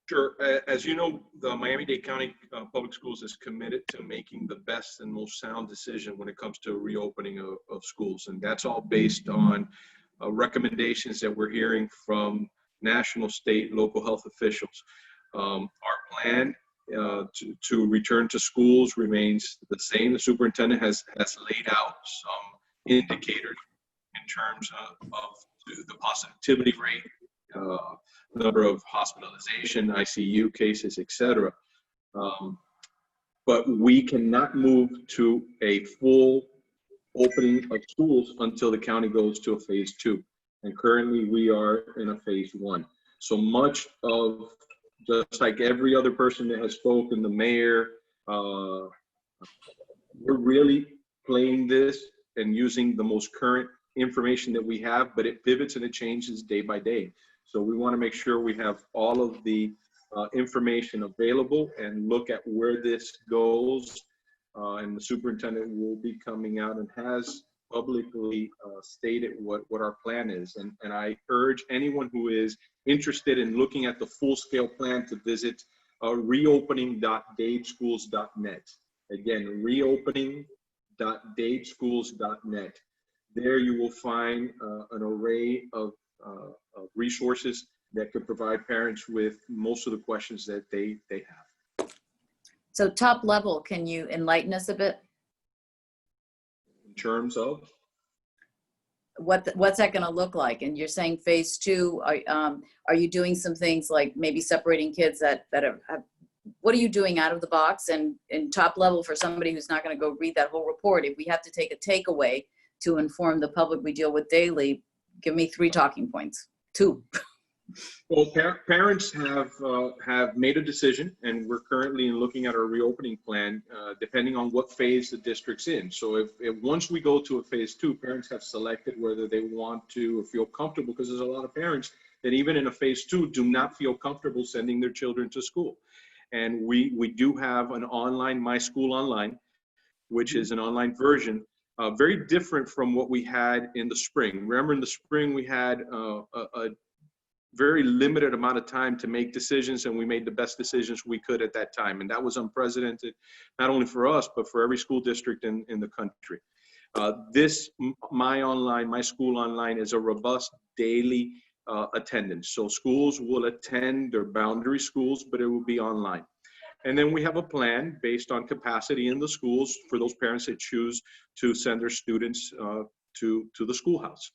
Sure. As you know, the Miami-Dade County Public Schools is committed to making the best and most sound decision when it comes to reopening of schools. And that's all based on recommendations that we're hearing from national, state, local health officials. Our plan to return to schools remains the same. The superintendent has laid out some indicators in terms of the positivity rate, number of hospitalization, ICU cases, etc. But we cannot move to a full opening of schools until the county goes to a phase 2. And currently we are in a phase 1. So much of, just like every other person that has spoken, the mayor, we're really playing this and using the most current information that we have, but it pivots and it changes day by day. So we want to make sure we have all of the information available and look at where this goes. And the superintendent will be coming out and has publicly stated what our plan is. And I urge anyone who is interested in looking at the full-scale plan to visit reopening.dadeschools.net. Again, reopening.dadeschools.net. There you will find an array of resources that could provide parents with most of the questions that they have. So top level, can you enlighten us a bit? In terms of? What's that going to look like? And you're saying phase 2, are you doing some things like maybe separating kids that have, what are you doing out of the box? And in top level, for somebody who's not going to go read that whole report, if we have to take a takeaway to inform the public we deal with daily, give me 3 talking points. 2. Well, parents have made a decision, and we're currently looking at our reopening plan, depending on what phase the district's in. So if once we go to a phase 2, parents have selected whether they want to or feel comfortable, because there's a lot of parents that even in a phase 2 do not feel comfortable sending their children to school. And we do have an online, My School Online, which is an online version, very different from what we had in the spring. Remember, in the spring we had a very limited amount of time to make decisions, and we made the best decisions we could at that time. And that was unprecedented, not only for us, but for every school district in the country. This My School Online is a robust daily attendance. So schools will attend their boundary schools, but it will be online. And then we have a plan based on capacity in the schools for those parents that choose to send their students to the schoolhouse.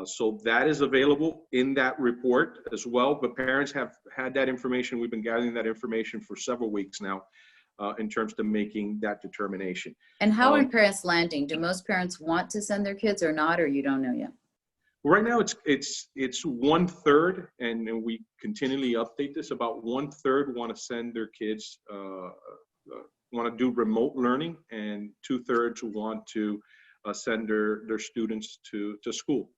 So that is available in that report as well, but parents have had that information. We've been gathering that information for several weeks now in terms of making that determination. And how are parents landing? Do most parents want to send their kids or not, or you don't know yet? Right now it's 1/3, and we continually update this. About 1/3 want to send their kids, want to do remote learning, and 2/3 want to send their students to school.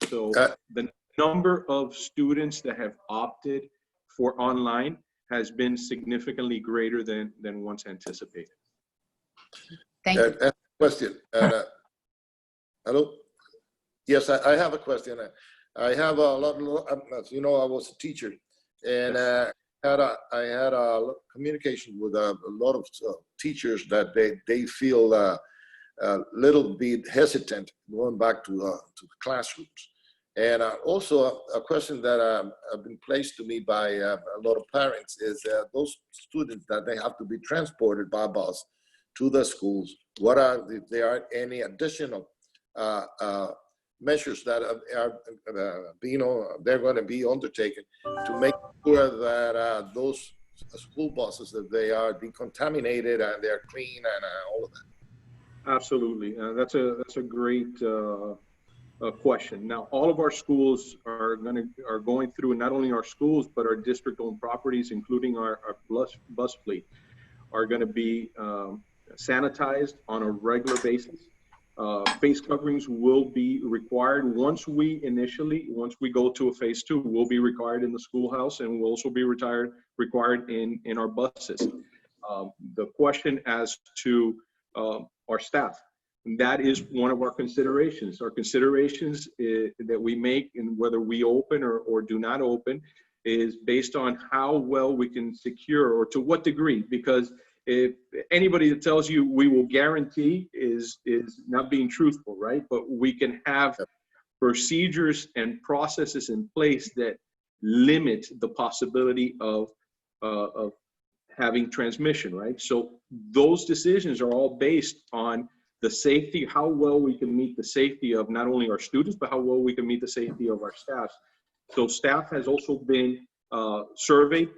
So the number of students that have opted for online has been significantly greater than once anticipated. Thank you. Question. Hello? Yes, I have a question. I have a lot, as you know, I was a teacher, and I had a communication with a lot of teachers that they feel a little bit hesitant going back to the classrooms. And also a question that have been placed to me by a lot of parents is those students that they have to be transported by bus to the schools. If there are any additional measures that they're going to be undertaken to make sure that those school buses, that they are decontaminated and they're clean and all of that? Absolutely, that's a great question. Now, all of our schools are going through, not only our schools but our district-owned properties, including our bus fleet, are going to be sanitized on a regular basis. Face coverings will be required once we go to a phase 2. Will be required in the schoolhouse, and will also be required in our buses. The question as to our staff, that is one of our considerations. Our considerations that we make in whether we open or do not open is based on how well we can secure, or to what degree, because if anybody that tells you we will guarantee is not being truthful, right? But we can have procedures and processes in place that limit the possibility of having transmission, right? So those decisions are all based on the safety, how well we can meet the safety of not only our students, but how well we can meet the safety of our staff. So staff has also been surveyed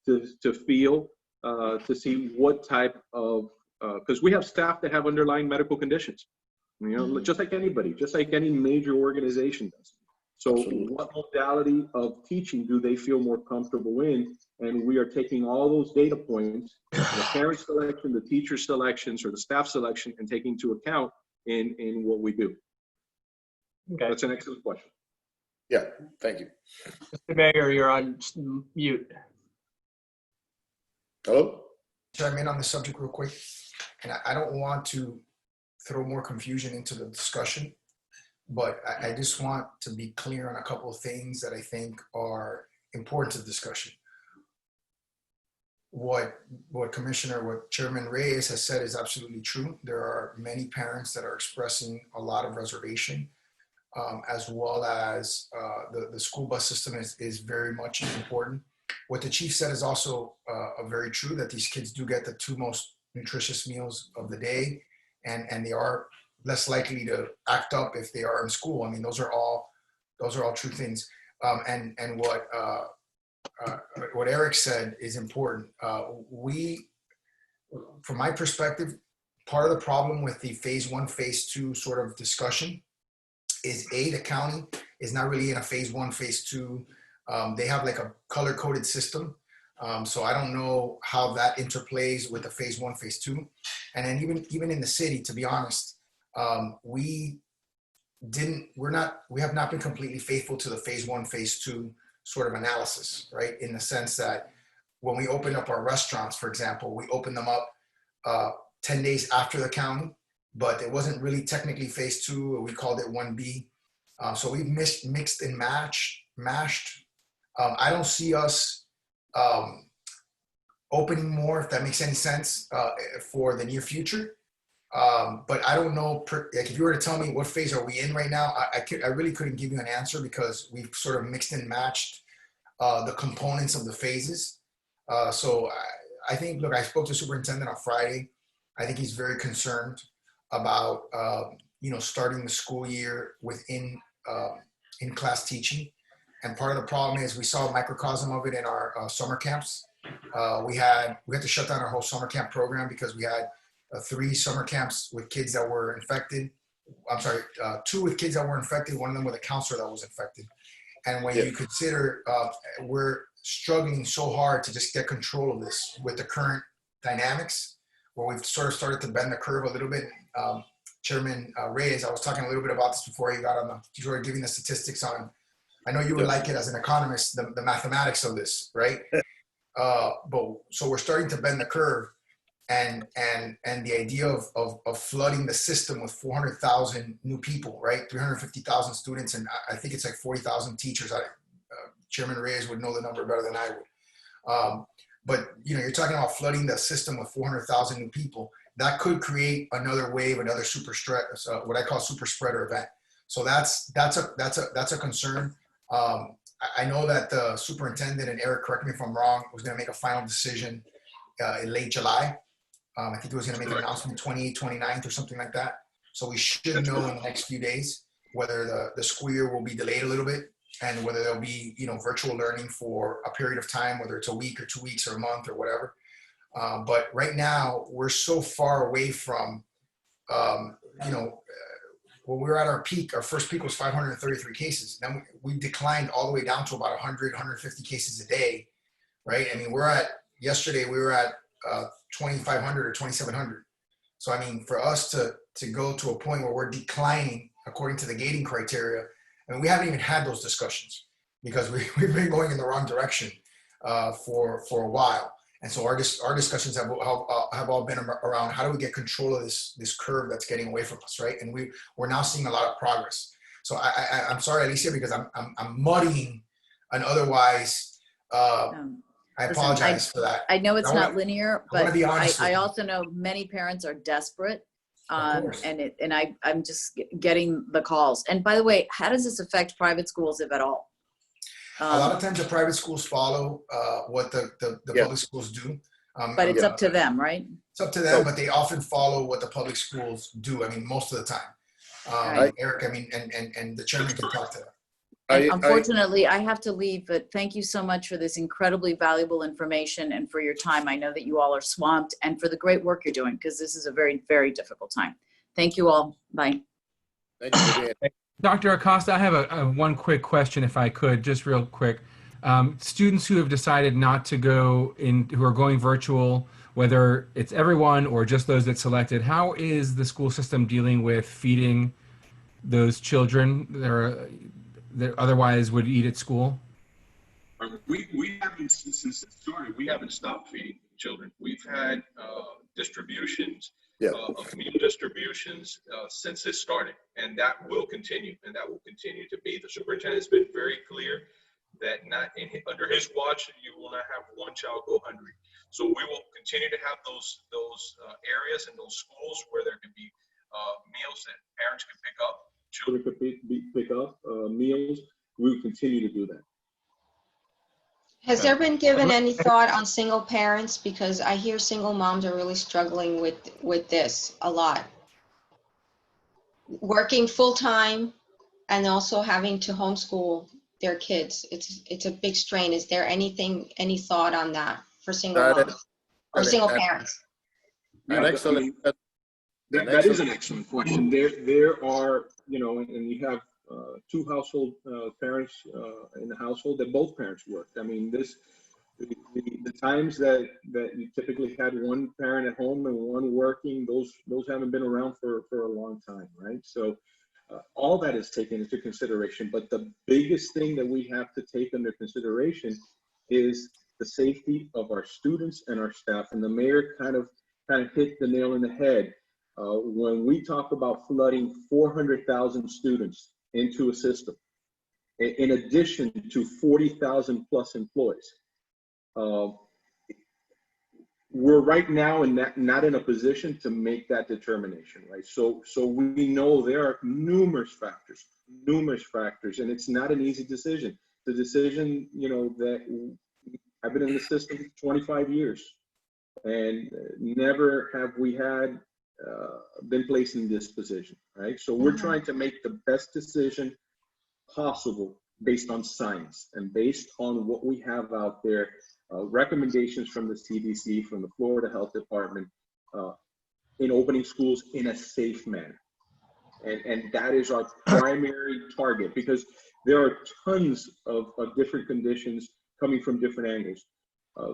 to feel, to see what type of, because we have staff that have underlying medical conditions, you know, just like anybody, just like any major organization does. So what modality of teaching do they feel more comfortable in? And we are taking all those data points, the parent selection, the teacher selections, or the staff selection, and taking into account in what we do. Okay. That's an excellent question. Yeah, thank you. Mr. Mayor, you're on mute. Hello? Chime in on the subject real quick. And I don't want to throw more confusion into the discussion, but I just want to be clear on a couple of things that I think are important to the discussion. What Chairman Reyes has said is absolutely true. There are many parents that are expressing a lot of reservation, as well as the school bus system is very much important. What the chief said is also very true, that these kids do get the two most nutritious meals of the day, and they are less likely to act up if they are in school. I mean, those are all true things. And what Eric said is important. From my perspective, part of the problem with the phase 1, phase 2 sort of discussion is the county is not really in a phase 1, phase 2. They have like a color-coded system. So I don't know how that interplays with the phase 1, phase 2. And then even in the city, to be honest, we have not been completely faithful to the phase 1, phase 2 sort of analysis, right? In the sense that when we open up our restaurants, for example, we open them up 10 days after the county, but it wasn't really technically phase 2. We called it 1B. So we've mixed and mashed. I don't see us opening more, if that makes any sense, for the near future. But I don't know, like if you were to tell me what phase are we in right now, I really couldn't give you an answer, because we've sort of mixed and matched the components of the phases. So I think, look, I spoke to the superintendent on Friday. I think he's very concerned about, starting the school year within in-class teaching. And part of the problem is we saw a microcosm of it in our summer camps. We had to shut down our whole summer camp program because we had 3 summer camps with kids that were infected. I'm sorry, 2 with kids that were infected, one of them with a counselor that was infected. And when you consider we're struggling so hard to just get control of this with the current dynamics, where we've sort of started to bend the curve a little bit. Chairman Reyes, I was talking a little bit about this before he got on you were giving the statistics on, I know you would like it as an economist, the mathematics of this, right? But so we're starting to bend the curve, and the idea of flooding the system with 400,000 new people, right? 350,000 students, and I think it's like 40,000 teachers. Chairman Reyes would know the number better than I would. But you're talking about flooding the system with 400,000 new people. That could create another wave, another super spread, what I call super spreader event. So that's a concern. I know that the superintendent, and Eric, correct me if I'm wrong, was going to make a final decision in late July. I think he was going to make an announcement 28th, 29th or something like that. So we should know in the next few days whether the school year will be delayed a little bit, and whether there'll be virtual learning for a period of time, whether it's a week or 2 weeks or a month or whatever. But right now we're so far away from, when we were at our peak, our first peak was 533 cases. Then we declined all the way down to about 100, 150 cases a day, right? I mean, yesterday we were at 2,500 or 2,700. So, I mean, for us to go to a point where we're declining according to the gating criteria, I mean, we haven't even had those discussions, because we've been going in the wrong direction for a while. And so our discussions have all been around how do we get control of this curve that's getting away from us, right? And we're now seeing a lot of progress. So I'm sorry, Alicia, because I'm muddying an otherwise. I apologize for that. I know it's not linear, but I also know many parents are desperate, and I'm just getting the calls. And by the way, how does this affect private schools, if at all? A lot of times the private schools follow what the public schools do. But it's up to them, right? It's up to them, but they often follow what the public schools do. I mean, most of the time. Right. Eric, I mean, and the chairman can talk to that. And unfortunately, I have to leave, but thank you so much for this incredibly valuable information and for your time. I know that you all are swamped, and for the great work you're doing, because this is a very, very difficult time. Thank you all. Bye. Thank you, Dr. Acosta, I have a one quick question, if I could, just real quick. Students who have decided not to go in, who are going virtual, whether it's everyone or just those that selected, how is the school system dealing with feeding those children that otherwise would eat at school? We haven't, since it started, we haven't stopped feeding children. We've had distributions, of meal distributions since it started, and that will continue, and that will continue to be. The superintendent's been very clear that under his watch, you will not have one child go hungry. So we will continue to have those areas and those schools where there can be meals that parents can pick up, children could pick up meals. We will continue to do that. Has there been given any thought on single parents? Because I hear single moms are really struggling with this a lot. Working full-time and also having to homeschool their kids. It's a big strain. Is there any thought on that for single moms or single parents? Yeah, excellent. That is an excellent question. There are, and you have two household parents in the household that both parents work. I mean, the times that you typically had one parent at home and one working, those haven't been around for a long time, right? So all that is taken into consideration. But the biggest thing that we have to take under consideration is the safety of our students and our staff. And the mayor kind of hit the nail on the head. When we talk about flooding 400,000 students into a system, in addition to 40,000 plus employees, we're right now not in a position to make that determination, right? So we know there are numerous factors, and it's not an easy decision. The decision, that I've been in the system 25 years, and never have we had been placed in this position, right? So we're trying to make the best decision possible based on science and based on what we have out there, recommendations from the CDC, from the Florida Health Department, in opening schools in a safe manner. And that is our primary target, because there are tons of different conditions coming from different angles.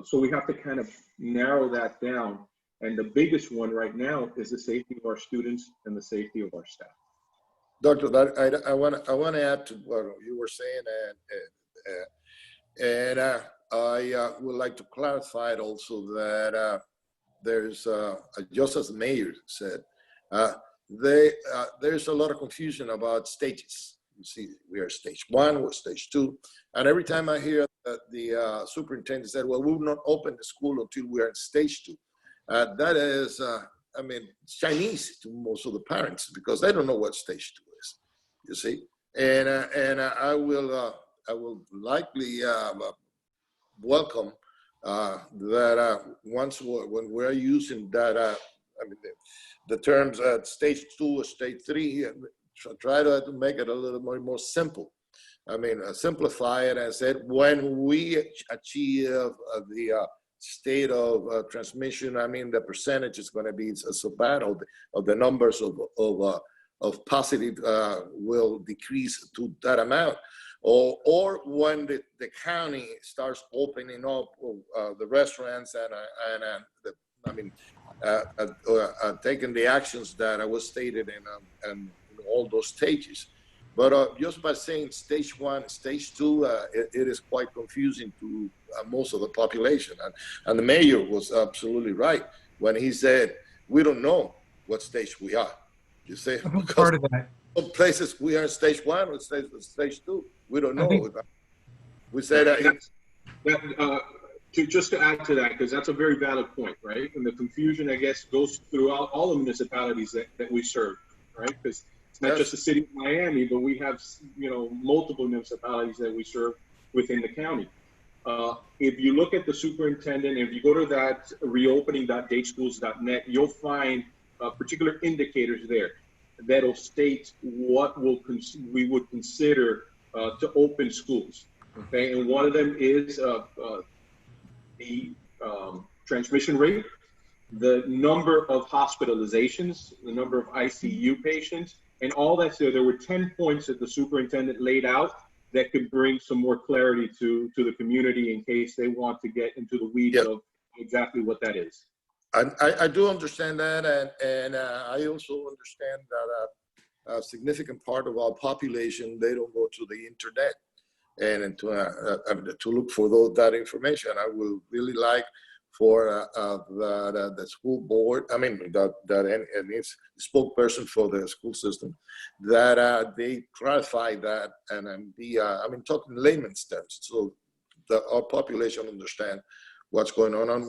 So we have to kind of narrow that down. And the biggest one right now is the safety of our students and the safety of our staff. Doctor, I want to add to what you were saying, and I would like to clarify it also that there's, just as the mayor said, there's a lot of confusion about stages. You see, we are stage 1, we're stage 2, and every time I hear the superintendent said, well, we will not open the school until we are in stage 2. That is, I mean, it's Chinese to most of the parents, because they don't know what stage 2 is, you see. And I will likely welcome that once when we're using that, I mean, the terms stage 2 or stage 3, try to make it a little more simple. I mean, simplify it and said, when we achieve the state of transmission, I mean, the percentage is going to be so bad, of the numbers of positive will decrease to that amount. Or when the county starts opening up the restaurants and taking the actions that I was stated in all those stages. But just by saying stage 1, stage 2, it is quite confusing to most of the population. And the mayor was absolutely right when he said, we don't know what stage we are. You say, part of that. Some places we are in stage 1 or stage 2. We don't know. We say that. Just to add to that, because that's a very valid point, right? And the confusion, I guess, goes throughout all the municipalities that we serve, right? Because it's not just the city of Miami, but we have, multiple municipalities that we serve within the county. if you look at the superintendent, if you go to that reopening.dateschools.net, you'll find particular indicators there that'll state what we would consider to open schools. Okay, and one of them is the transmission rate, the number of hospitalizations, the number of ICU patients, and all that's there. There were 10 points that the superintendent laid out that could bring some more clarity to the community in case they want to get into the weeds of exactly what that is. I do understand that, and I also understand that a significant part of our population, they don't go to the internet and to look for that information. I will really like for the school board, I mean, and it's spokesperson for the school system, that they clarify that and be, I mean, talking layman's terms, so that our population understand what's going on.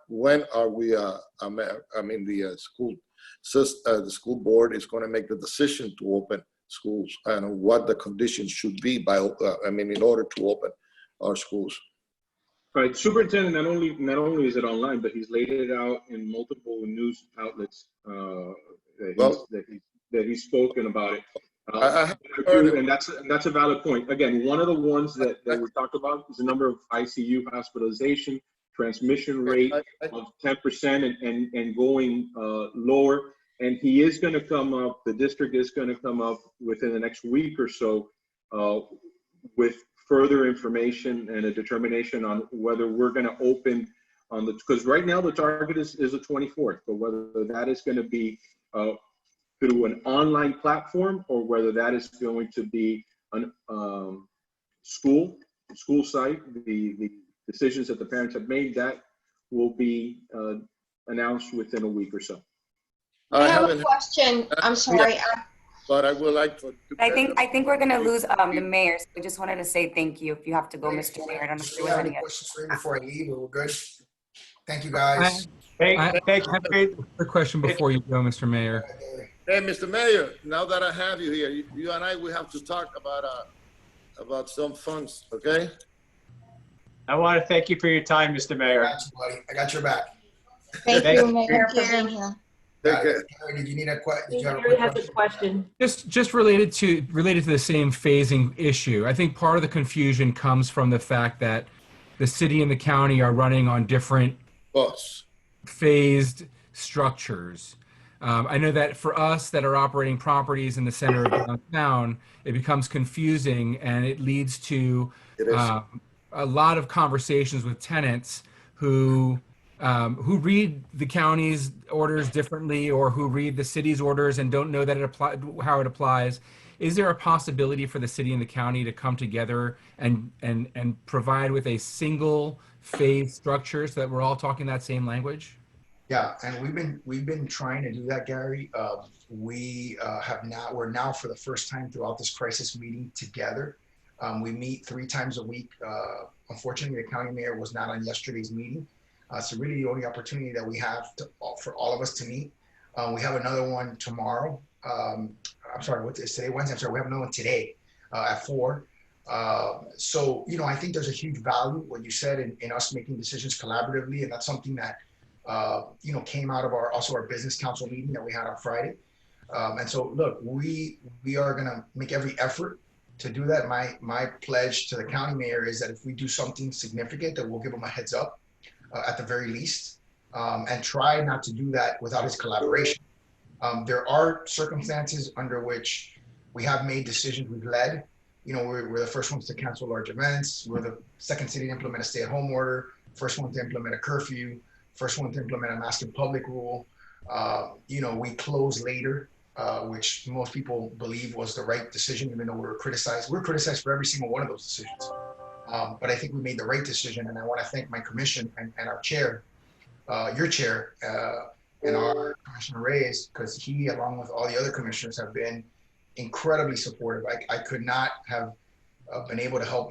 When are we, I mean, the school board is going to make the decision to open schools and what the conditions should be I mean, in order to open our schools. Right, superintendent, not only is it online, but he's laid it out in multiple news outlets that he's spoken about it. And that's a valid point. Again, one of the ones that we talked about is the number of ICU hospitalization, transmission rate of 10% and going lower. And he is going to come up, the district is going to come up within the next week or so with further information and a determination on whether we're going to open on because right now the target is the 24th, but whether that is going to be through an online platform or whether that is going to be an school site, the decisions that the parents have made, that will be announced within a week or so. I have a question. I'm sorry. But I would like to. I think we're going to lose the mayor. So I just wanted to say thank you. If you have to go, Mr. Mayor. I don't know if there was any questions for you before I leave. We're good. Thank you, guys. I have a quick question before you go, Mr. Mayor. Hey, Mr. Mayor, now that I have you here, you and I, we have to talk about some funds, okay? I want to thank you for your time, Mr. Mayor. I got you, buddy. I got your back. Thank you, Mayor, for being here. Did you need a question? Gary has a question. Just related to the same phasing issue. I think part of the confusion comes from the fact that the city and the county are running on different phased structures. I know that for us that are operating properties in the center of downtown, it becomes confusing and it leads to a lot of conversations with tenants who read the county's orders differently or who read the city's orders and don't know that how it applies. Is there a possibility for the city and the county to come together and provide with a single phase structure so that we're all talking that same language? Yeah, and we've been trying to do that, Gary. We're now for the first time throughout this crisis meeting together. We meet 3 times a week. Unfortunately, the county mayor was not on yesterday's meeting. So really the only opportunity that we have for all of us to meet. We have another one tomorrow. I'm sorry, what is today? Wednesday. I'm sorry, we have another one today at 4. So, you know, I think there's a huge value, what you said, in us making decisions collaboratively. And that's something that, you know, came out of our business council meeting that we had on Friday. And so, look, we are going to make every effort to do that. My pledge to the county mayor is that if we do something significant, that we'll give him a heads up at the very least, and try not to do that without his collaboration. There are circumstances under which we have made decisions we've led. You know, we're the first ones to cancel large events. We're the second city to implement a stay-at-home order, first one to implement a curfew, first one to implement a mask in public rule. You know, we closed later, which most people believe was the right decision, even though we were criticized. We're criticized for every single one of those decisions. But I think we made the right decision, and I want to thank my commission and our chair, your chair, and our Commissioner Reyes, because he, along with all the other commissioners, have been incredibly supportive. I could not have been able to help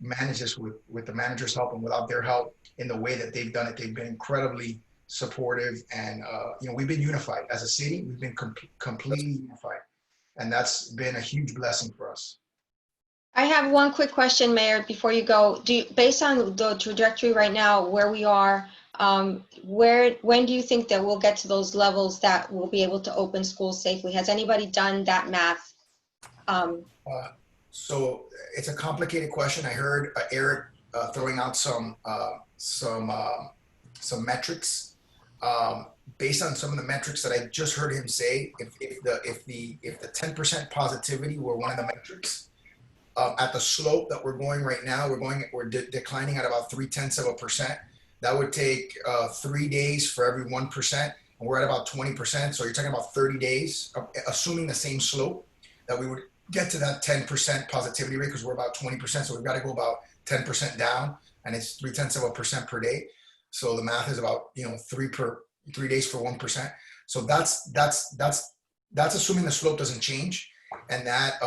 manage this with the manager's help and without their help in the way that they've done it. They've been incredibly supportive, and you know, we've been unified as a city. We've been completely unified, and that's been a huge blessing for us. I have one quick question, Mayor, before you go. Based on the trajectory right now, where we are, when do you think that we'll get to those levels that we'll be able to open schools safely? Has anybody done that math? So it's a complicated question. I heard Eric throwing out some metrics. Based on some of the metrics that I just heard him say, if the 10% positivity were one of the metrics, at the slope that we're going right now, we're declining at about 0.3%. That would take 3 days for every 1%, and we're at about 20%. So you're talking about 30 days, assuming the same slope, that we would get to that 10% positivity rate, because we're about 20%. So we've got to go about 10% down, and it's 0.3% per day. So the math is about 3 days for 1%. So that's assuming the slope doesn't change, and that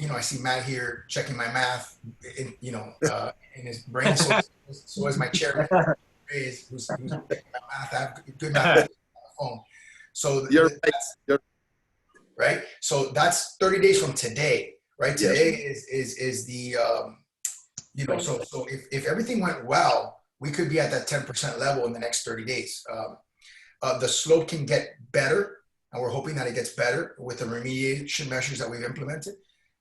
I see Matt here checking my math in his brain. So is my chairman, who's checking my math. I have good math on the phone. So right. So that's 30 days from today, right? Today is the so if everything went well, we could be at that 10% level in the next 30 days. The slope can get better, and we're hoping that it gets better with the remediation measures that we've implemented.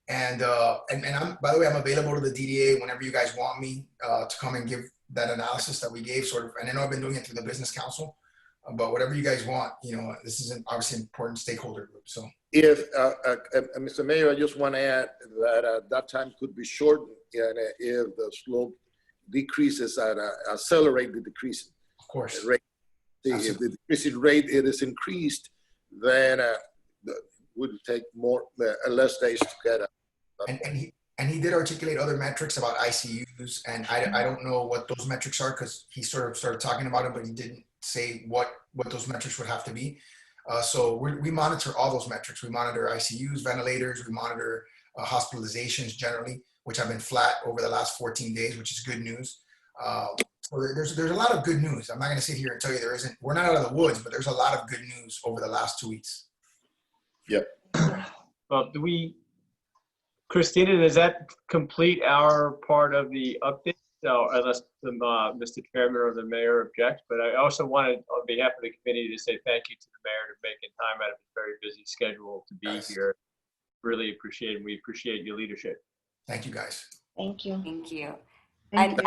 And I'm, by the way, I'm available to the DDA whenever you guys want me to come and give that analysis that we gave, sort of. And I know I've been doing it through the business council, but whatever you guys want, this is obviously an important stakeholder group. So if Mr. Mayor, I just want to add that that time could be shortened, and if the slope decreases at accelerate the decrease. Of course. Rate. If the decreasing rate is increased, then would take less days to get up. And he did articulate other metrics about ICUs, and I don't know what those metrics are, because he sort of started talking about it, but he didn't say what those metrics would have to be. So we monitor all those metrics. We monitor ICUs, ventilators, we monitor hospitalizations generally, which have been flat over the last 14 days, which is good news. So there's a lot of good news. I'm not going to sit here and tell you there isn't. We're not out of the woods, but there's a lot of good news over the last 2 weeks. Yep. Well, Christina, does that complete our part of the update? So unless Mr. Chairman or the Mayor object, but I also wanted, on behalf of the committee, to say thank you to the Mayor for making time out of his very busy schedule to be here. Really appreciate it. We appreciate your leadership. Thank you, guys. Thank you. Thank you. And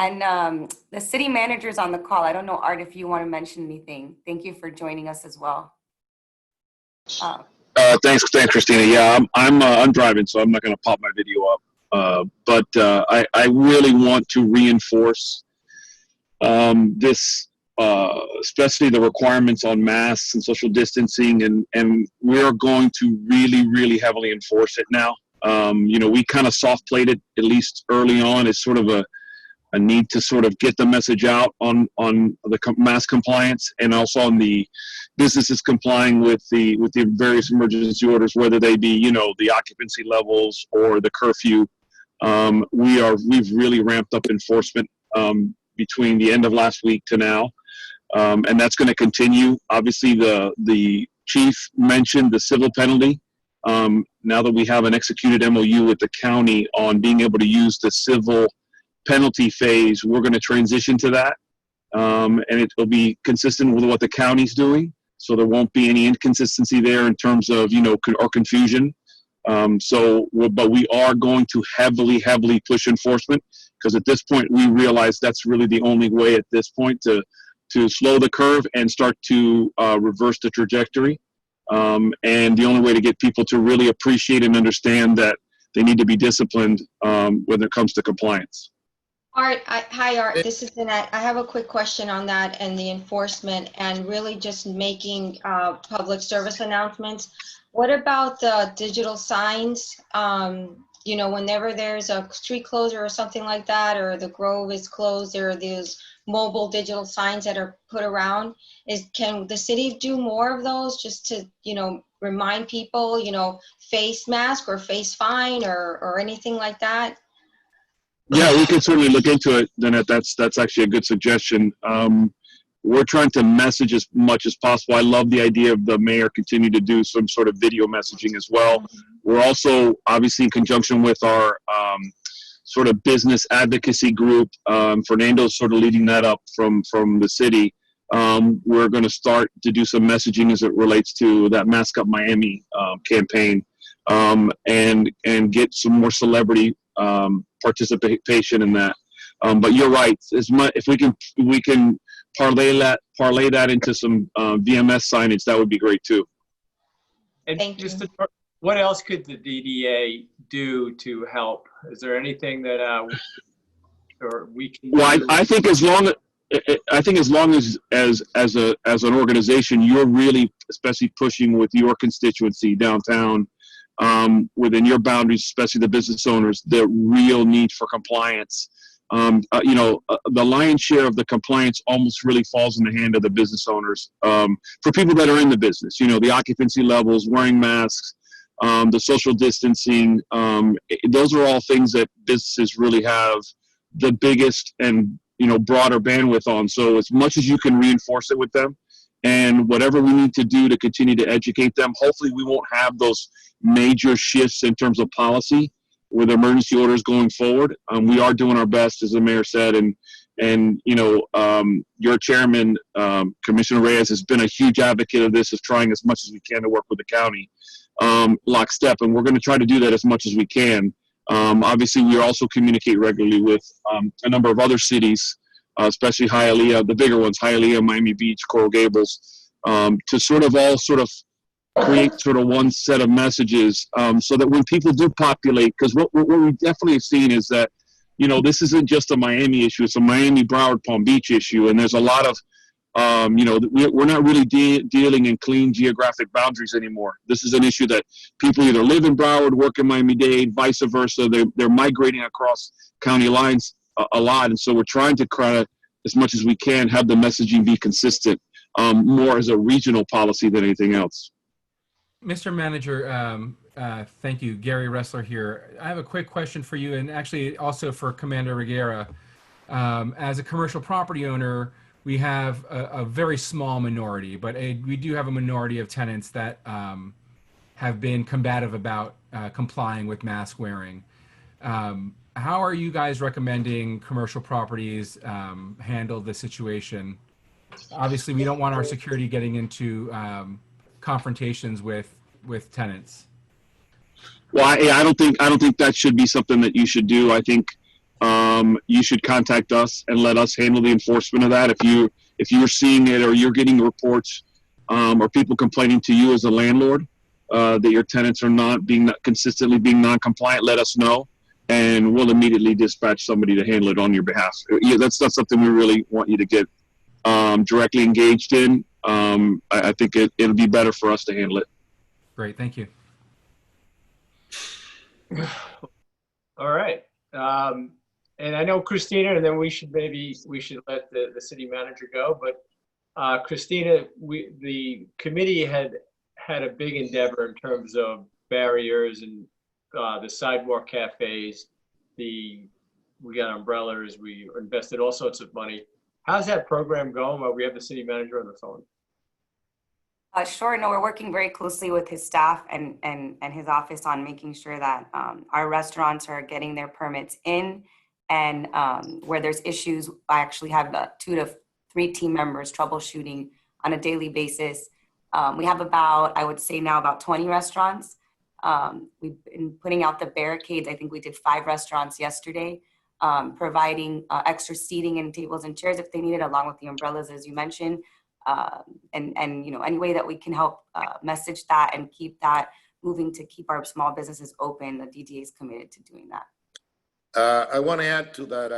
the city manager's on the call. I don't know, Art, if you want to mention anything. Thank you for joining us as well. Thanks, Christina. Yeah, I'm driving, so I'm not going to pop my video up. But I really want to reinforce this, especially the requirements on masks and social distancing, and we are going to really, really heavily enforce it now. We kind of soft played it, at least early on, as sort of a need to sort of get the message out on the mask compliance, and also on the businesses complying with the various emergency orders, whether they be, the occupancy levels or the curfew. We've really ramped up enforcement between the end of last week to now. And that's going to continue. Obviously, the chief mentioned the civil penalty. Now that we have an executed MOU with the county on being able to use the civil penalty phase, we're going to transition to that. And it'll be consistent with what the county's doing. So there won't be any inconsistency there in terms of, or confusion. But we are going to heavily push enforcement, because at this point we realize that's really the only way at this point to slow the curve and start to reverse the trajectory. And the only way to get people to really appreciate and understand that they need to be disciplined when it comes to compliance. Art, hi Art, this is Annette. I have a quick question on that and the enforcement, and really just making public service announcements. What about the digital signs? Whenever there's a street closure or something like that, or the Grove is closed, there are these mobile digital signs that are put around. Can the city do more of those, just to, remind people, face mask or face fine or anything like that? Yeah, we can certainly look into it. Then that's actually a good suggestion. We're trying to message as much as possible. I love the idea of the mayor continue to do some sort of video messaging as well, We're also obviously in conjunction with our sort of business advocacy group. Fernando's sort of leading that up from the city. We're going to start to do some messaging as it relates to that Mask Up Miami campaign, and get some more celebrity participation in that. But you're right. If we can parlay that into some VMS signage, that would be great too. And Thank just you. what else could the DDA do to help? Is there anything that or we can? Well, I think as long as an organization, you're really especially pushing with your constituency downtown, within your boundaries, especially the business owners, the real need for compliance. The lion's share of the compliance almost really falls in the hand of the business owners. For people that are in the business, the occupancy levels, wearing masks, the social distancing, those are all things that businesses really have the biggest and broader bandwidth on. So as much as you can reinforce it with them, and whatever we need to do to continue to educate them, hopefully we won't have those major shifts in terms of policy with emergency orders going forward. We are doing our best, as the mayor said, and your chairman, Commissioner Reyes, has been a huge advocate of this, is trying as much as we can to work with the county lockstep, and we're going to try to do that as much as we can. Obviously, we also communicate regularly with a number of other cities, especially Hialeah, the bigger ones, Hialeah, Miami Beach, Coral Gables, to all create one set of messages, so that when people do populate, because what we definitely have seen is that, this isn't just a Miami issue, it's a Miami, Broward, Palm Beach issue, and there's a lot of, we're not really dealing in clean geographic boundaries anymore. This is an issue that people either live in Broward, work in Miami-Dade, vice versa. They're migrating across county lines a lot, and so we're trying to as much as we can, have the messaging be consistent, more as a regional policy than anything else. Mr. Manager, thank you. Gary Ressler here. I have a quick question for you, and actually also for Commander Reguera. As a commercial property owner, we have a very small minority, but we do have a minority of tenants that have been combative about complying with mask wearing. How are you guys recommending commercial properties handle the situation? Obviously, we don't want our security getting into confrontations with tenants. Well, I don't think that should be something that you should do. I think you should contact us and let us handle the enforcement of that. If you're seeing it, or you're getting reports, or people complaining to you as a landlord that your tenants are consistently being non-compliant, let us know, and we'll immediately dispatch somebody to handle it on your behalf. That's not something we really want you to get directly engaged in. I think it'll be better for us to handle it. Great, thank you. All right. And I know Christina, and then we should let the city manager go. But Christina, the committee had a big endeavor in terms of barriers and the sidewalk cafes. We got umbrellas. We invested all sorts of money. How's that program going? Well, we have the city manager on the phone. Sure. No, we're working very closely with his staff and his office on making sure that our restaurants are getting their permits in, and where there's issues, I actually have 2 to 3 team members troubleshooting on a daily basis. We have I would say now about 20 restaurants. We've been putting out the barricades. I think we did 5 restaurants yesterday, providing extra seating and tables and chairs if they need it, along with the umbrellas, as you mentioned. And any way that we can help message that and keep that moving to keep our small businesses open, the DDA is committed to doing that. I want to add to that,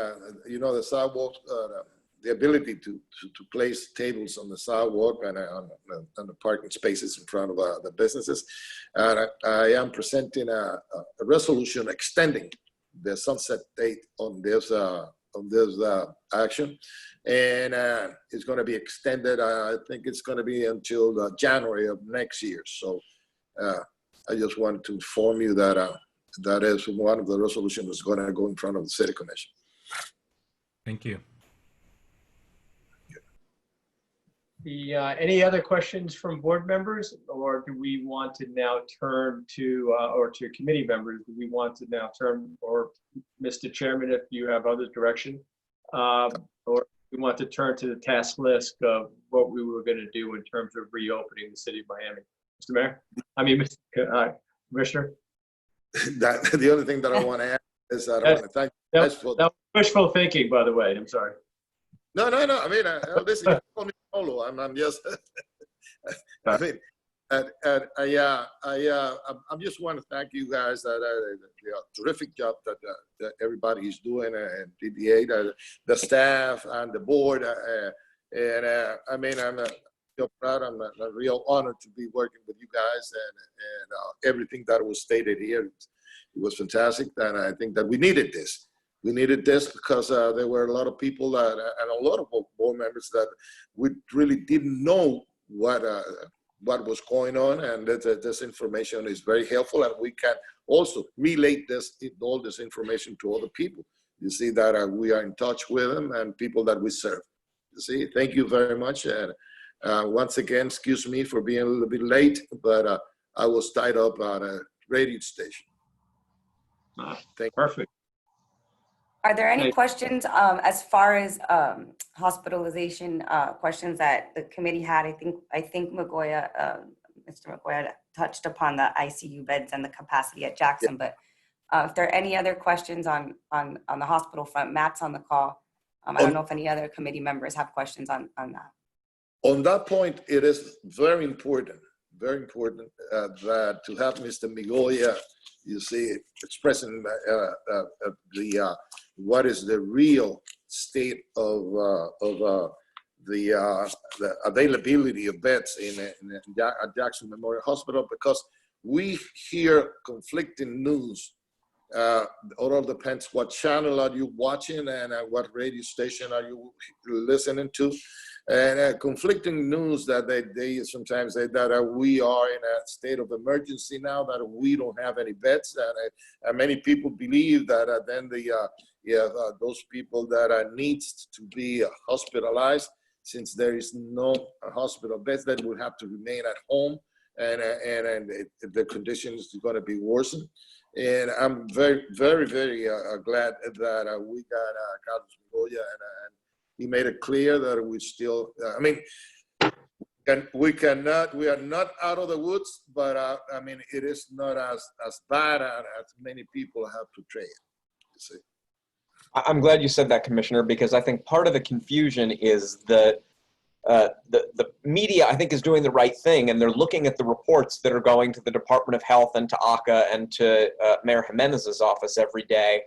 the sidewalk, the ability to place tables on the sidewalk and on the parking spaces in front of the businesses. And I am presenting a resolution extending the sunset date on this action, and it's going to be extended. I think it's going to be until January of next year. So I just wanted to inform you that that is one of the resolutions that's going to go in front of the city commission. Thank you. Any other questions from board members, or do we want to now turn to, or to committee members, do we want to now turn, or Mr. Chairman, if you have other direction, or we want to turn to the task list of what we were going to do in terms of reopening the city of Miami? Mr. Mayor? I mean, Mr. Commissioner? The only thing that I want to add is that I want to thank you guys for that was wishful thinking, by the way. I'm sorry. No. I mean, listen, you call me Polo. I'm just. I mean, I just want to thank you guys. The terrific job that everybody is doing, and PDA, the staff, and the board. I mean, I'm so proud. I'm a real honor to be working with you guys, and everything that was stated here. It was fantastic, and I think that we needed this. We needed this because there were a lot of people and a lot of board members that we really didn't know what was going on, and this information is very helpful, and we can also relate all this information to other people. You see that we are in touch with them and people that we serve. You see, thank you very much, and once again, excuse me for being a little bit late, but I was tied up at a radio station. Perfect. Are there any questions as far as hospitalization questions that the committee had? I think Mr. Magoya touched upon the ICU beds and the capacity at Jackson, but if there are any other questions on the hospital front, Matt's on the call. I don't know if any other committee members have questions on that. On that point, it is very important that to have Mr. Migoya, you see, expressing what is the real state of the availability of beds at Jackson Memorial Hospital, because we hear conflicting news. It all depends what channel are you watching and what radio station are you listening to. And conflicting news that they sometimes say that we are in a state of emergency now, that we don't have any beds, and many people believe that then those people that needs to be hospitalized, since there is no hospital beds, then will have to remain at home, and the conditions are going to be worsened. And I'm very, very, very glad that we got Carlos Migoya, and he made it clear that we still, I mean, we are not out of the woods, but I mean, it is not as bad as many people have portrayed. You see. I'm glad you said that, Commissioner, because I think part of the confusion is that the media, I think, is doing the right thing, and they're looking at the reports that are going to the Department of Health and to ACA and to Mayor Jimenez's office every day.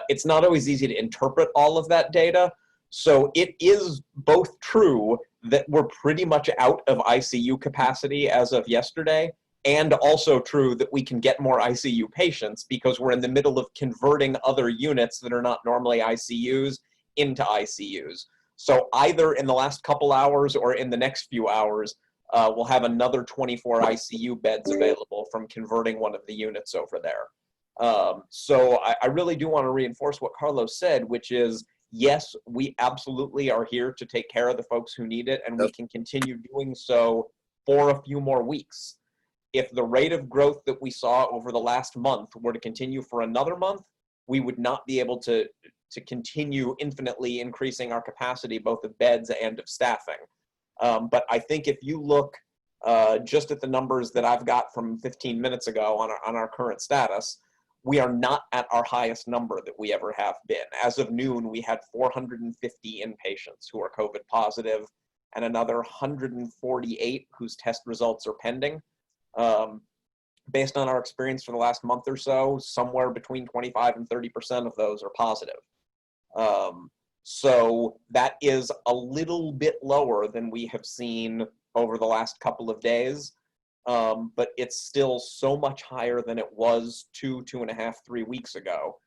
It's not always easy to interpret all of that data. So it is both true that we're pretty much out of ICU capacity as of yesterday, and also true that we can get more ICU patients because we're in the middle of converting other units that are not normally ICUs into ICUs. So either in the last couple hours or in the next few hours, we'll have another 24 ICU beds available from converting one of the units over there. So I really do want to reinforce what Carlos said, which is, yes, we absolutely are here to take care of the folks who need it, and we can continue doing so for a few more weeks. If the rate of growth that we saw over the last month were to continue for another month, we would not be able to continue infinitely increasing our capacity, both of beds and of staffing. But I think if you look just at the numbers that I've got from 15 minutes ago on our current status, we are not at our highest number that we ever have been. As of noon, we had 450 inpatients who are COVID positive and another 148 whose test results are pending. Based on our experience for the last month or so, somewhere between 25 and 30% of those are positive. So that is a little bit lower than we have seen over the last couple of days. But it's still so much higher than it was 2.5, 3 weeks ago.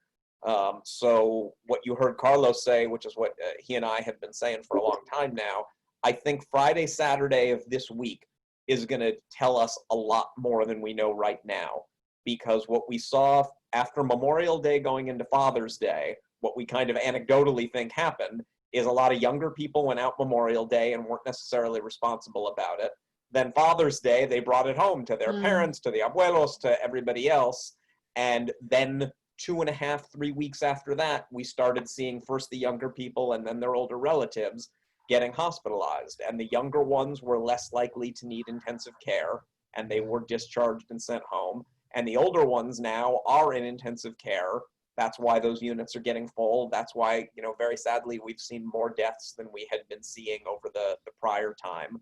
So what you heard Carlos say, which is what he and I have been saying for a long time now, I think Friday, Saturday of this week is going to tell us a lot more than we know right now. Because what we saw after Memorial Day going into Father's Day, what we kind of anecdotally think happened is a lot of younger people went out Memorial Day and weren't necessarily responsible about it. Then Father's Day, they brought it home to their parents, to the abuelos, to everybody else. And then 2.5, 3 weeks after that, we started seeing first the younger people and then their older relatives getting hospitalized. And the younger ones were less likely to need intensive care, and they were discharged and sent home. And the older ones now are in intensive care. That's why those units are getting full. That's why, you know, very sadly, we've seen more deaths than we had been seeing over the prior time.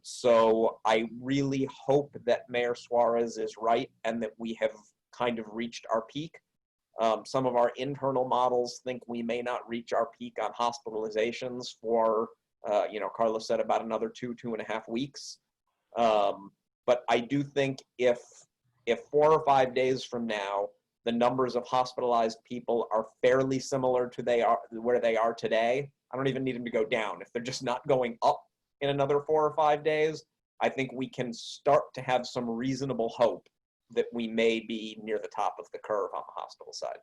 So I really hope that Mayor Suarez is right and that we have kind of reached our peak. Some of our internal models think we may not reach our peak on hospitalizations for, you know, Carlos said about another 2.5 weeks. But I do think if 4 or 5 days from now, the numbers of hospitalized people are fairly similar to where they are today, I don't even need them to go down. If they're just not going up in another 4 or 5 days, I think we can start to have some reasonable hope that we may be near the top of the curve on the hospital side.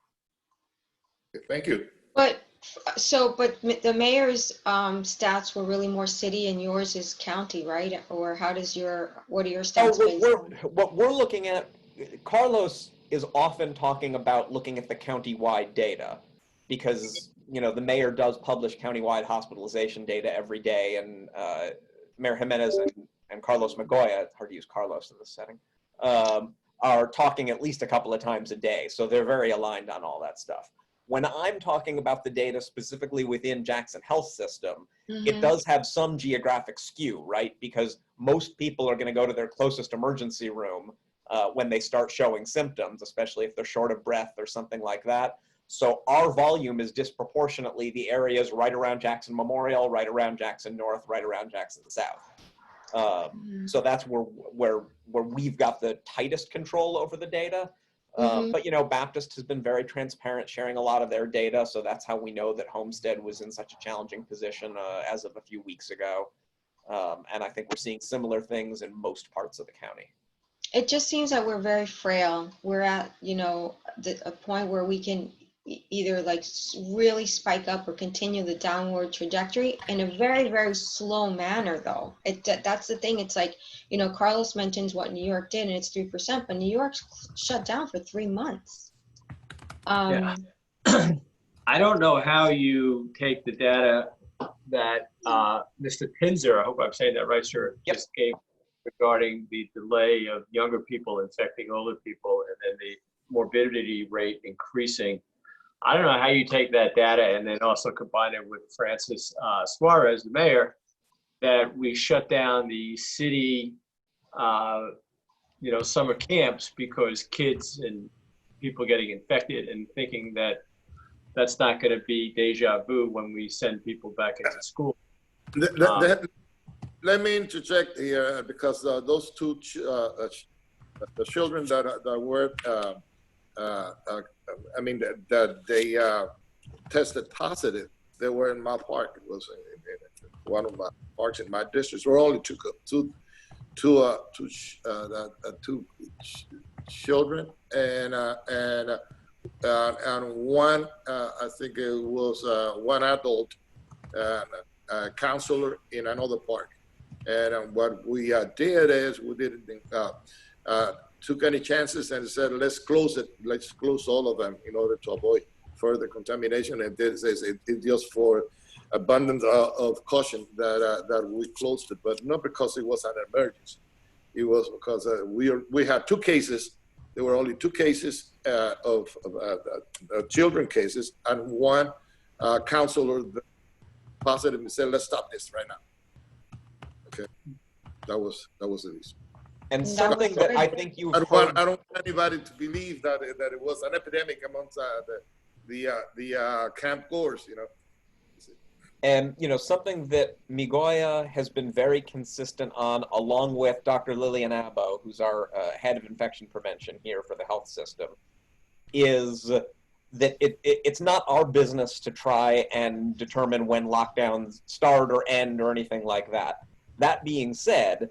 Thank you. But the mayor's stats were really more city and yours is county, right? Or what are your stats based on? What we're looking at, Carlos is often talking about looking at the county-wide data because, you know, the mayor does publish county-wide hospitalization data every day, and Mayor Jimenez and Carlos Magoya, hard to use Carlos in this setting, are talking at least a couple of times a day. So they're very aligned on all that stuff. When I'm talking about the data specifically within Jackson Health System, it does have some geographic skew, right? Because most people are going to go to their closest emergency room when they start showing symptoms, especially if they're short of breath or something like that. So our volume is disproportionately the areas right around Jackson Memorial, right around Jackson North, right around Jackson South. So that's where we've got the tightest control over the data. But, you know, Baptist has been very transparent, sharing a lot of their data. So that's how we know that Homestead was in such a challenging position as of a few weeks ago. And I think we're seeing similar things in most parts of the county. It just seems that we're very frail. We're at, you know, a point where we can either like really spike up or continue the downward trajectory in a very, very slow manner though. That's the thing. It's like, you know, Carlos mentions what New York did and it's 3%, but New York's shut down for 3 months. Yeah. I don't know how you take the data that Mr. Pinzer, I hope I'm saying that right, sir, just gave regarding the delay of younger people infecting older people and then the morbidity rate increasing. I don't know how you take that data and then also combine it with Francis Suarez, the mayor, that we shut down the city, you know, summer camps because kids and people getting infected, and thinking that that's not going to be deja vu when we send people back into school. Let me interject here because those two the children that were I mean that they tested positive. They were in my park. It was in one of my parks in my district. We're only two children and one I think it was one adult counselor in another park. And what we did is we didn't took any chances and said, let's close it. Let's close all of them in order to avoid further contamination. And it's just for abundance of caution that we closed it, but not because it was an emergency. It was because we had 2 cases. There were only 2 cases of children cases, and one counselor positive and said, let's stop this right now. Okay, that was the reason. And something that I think you I don't want anybody to believe that it was an epidemic amongst the camp goers, you know. And, you know, something that Migoya has been very consistent on, along with Dr. Lillian Abbo, who's our head of infection prevention here for the health system, is that it's not our business to try and determine when lockdowns start or end or anything like that. That being said,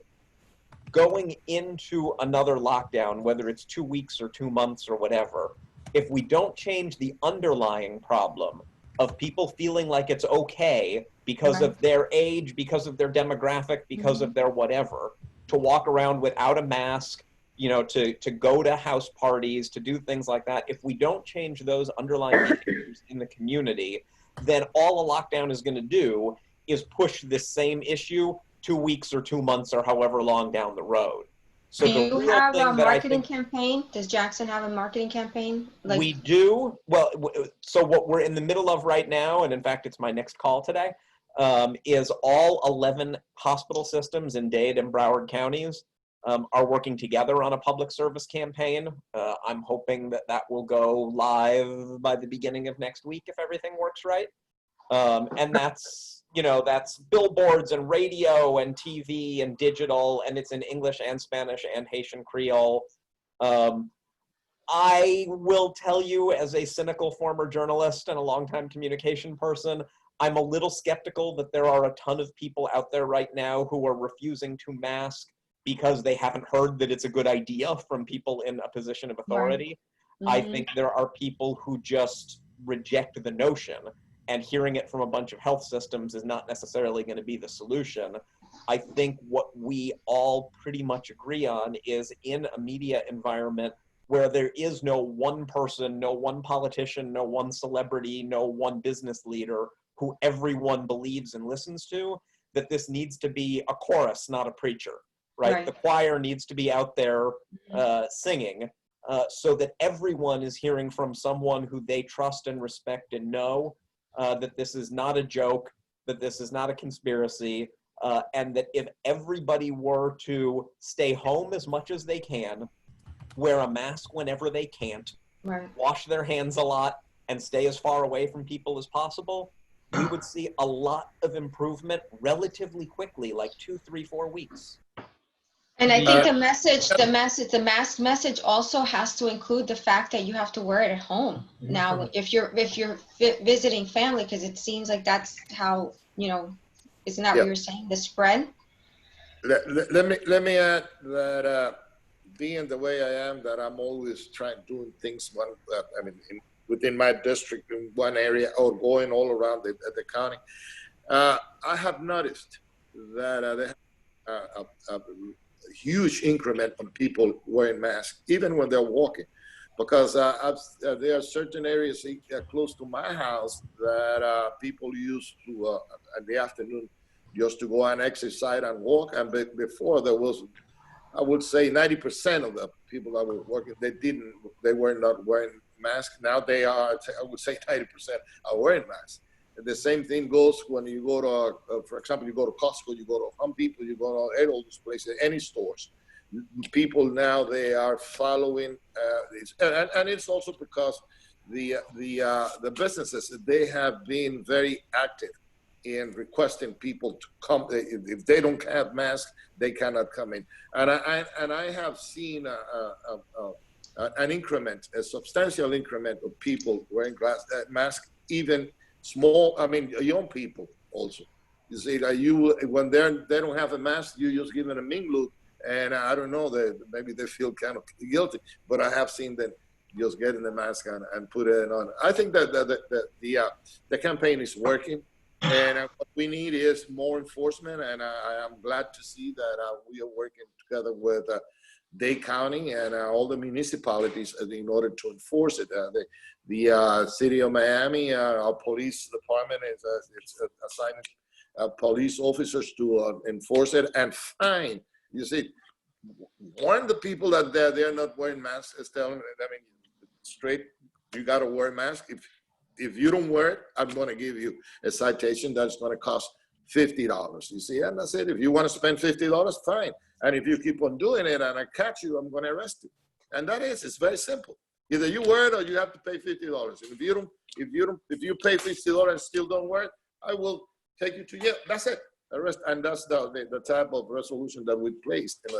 going into another lockdown, whether it's 2 weeks or 2 months or whatever, if we don't change the underlying problem of people feeling like it's okay because of their age, because of their demographic, because of their whatever, to walk around without a mask, you know, to go to house parties, to do things like that. If we don't change those underlying behaviors in the community, then all a lockdown is going to do is push this same issue 2 weeks or 2 months or however long down the road. So do you the real have thing a that I marketing think campaign? Does Jackson have a marketing campaign? we do, well, so what we're in the middle of right now, and in fact, it's my next call today, is all 11 hospital systems in Dade and Broward counties are working together on a public service campaign. I'm hoping that that will go live by the beginning of next week if everything works right. And that's, you know, that's billboards and radio and TV and digital, and it's in English and Spanish and Haitian Creole. I will tell you, as a cynical former journalist and a longtime communication person, I'm a little skeptical that there are a ton of people out there right now who are refusing to mask because they haven't heard that it's a good idea from people in a position of authority. I think there are people who just reject the notion, and hearing it from a bunch of health systems is not necessarily going to be the solution. I think what we all pretty much agree on is, in a media environment where there is no one person, no one politician, no one celebrity, no one business leader who everyone believes and listens to, that this needs to be a chorus, not a preacher, right? The choir needs to be out there singing so that everyone is hearing from someone who they trust and respect and know that this is not a joke, that this is not a conspiracy, and that if everybody were to stay home as much as they can, wear a mask whenever they can't, wash their hands a lot, and stay as far away from people as possible, we would see a lot of improvement relatively quickly, like 2, 3, 4 weeks. And I think the mask message also has to include the fact that you have to wear it at home. Now, if you're visiting family, because it seems like that's how, you know, isn't that what you're saying, the spread? Let me add that being the way I am, that I'm always doing things within my district in one area or going all around the county. I have noticed that a huge increment on people wearing masks, even when they're walking, because there are certain areas close to my house that people use to in the afternoon just to go and exercise and walk. And before, there was, I would say, 90% of the people that were working, they were not wearing masks. Now they are, I would say 90% are wearing masks. And the same thing goes when you go to, for example, you go to Costco, you go to Home Depot, you go to all these places, any stores. People now, they are following this, and it's also because the businesses, they have been very active in requesting people to come. If they don't have masks, they cannot come in. And I have seen an increment, a substantial increment of people wearing masks, even small, young people also. You see, when they don't have a mask, you just give them a mingled, and I don't know, maybe they feel kind of guilty, but I have seen them just getting the mask on and put it on. I think that the campaign is working, and what we need is more enforcement, and I am glad to see that we are working together with Dade County and all the municipalities in order to enforce it. The city of Miami, our police department is assigning police officers to enforce it and fine. You see, warn the people that they're not wearing masks. Is telling them, straight, you got to wear a mask. If you don't wear it, I'm going to give you a citation that's going to cost $50. You see, and I said, if you want to spend $50, fine. And if you keep on doing it and I catch you, I'm going to arrest you. And it's very simple. Either you wear it or you have to pay $50. If you pay $50 and still don't wear it, I will take you to jail. That's it. Arrest. And that's the type of resolution that we placed in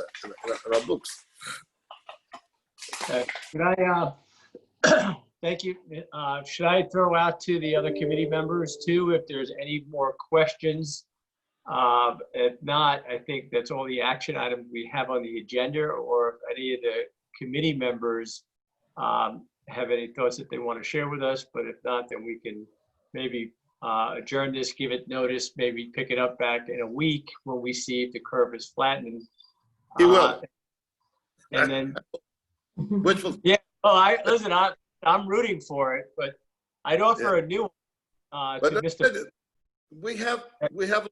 our books. Okay. Can I, thank you. Should I throw out to the other committee members too, if there's any more questions? If not, I think that's all the action items we have on the agenda, or if any of the committee members have any thoughts that they want to share with us, but if not, then we can maybe adjourn this, give it notice, maybe pick it up back in a week when we see if the curve is flattening. He will. And then, Which will, yeah, well, listen, I'm rooting for it, but I'd offer a new one to Mr. We have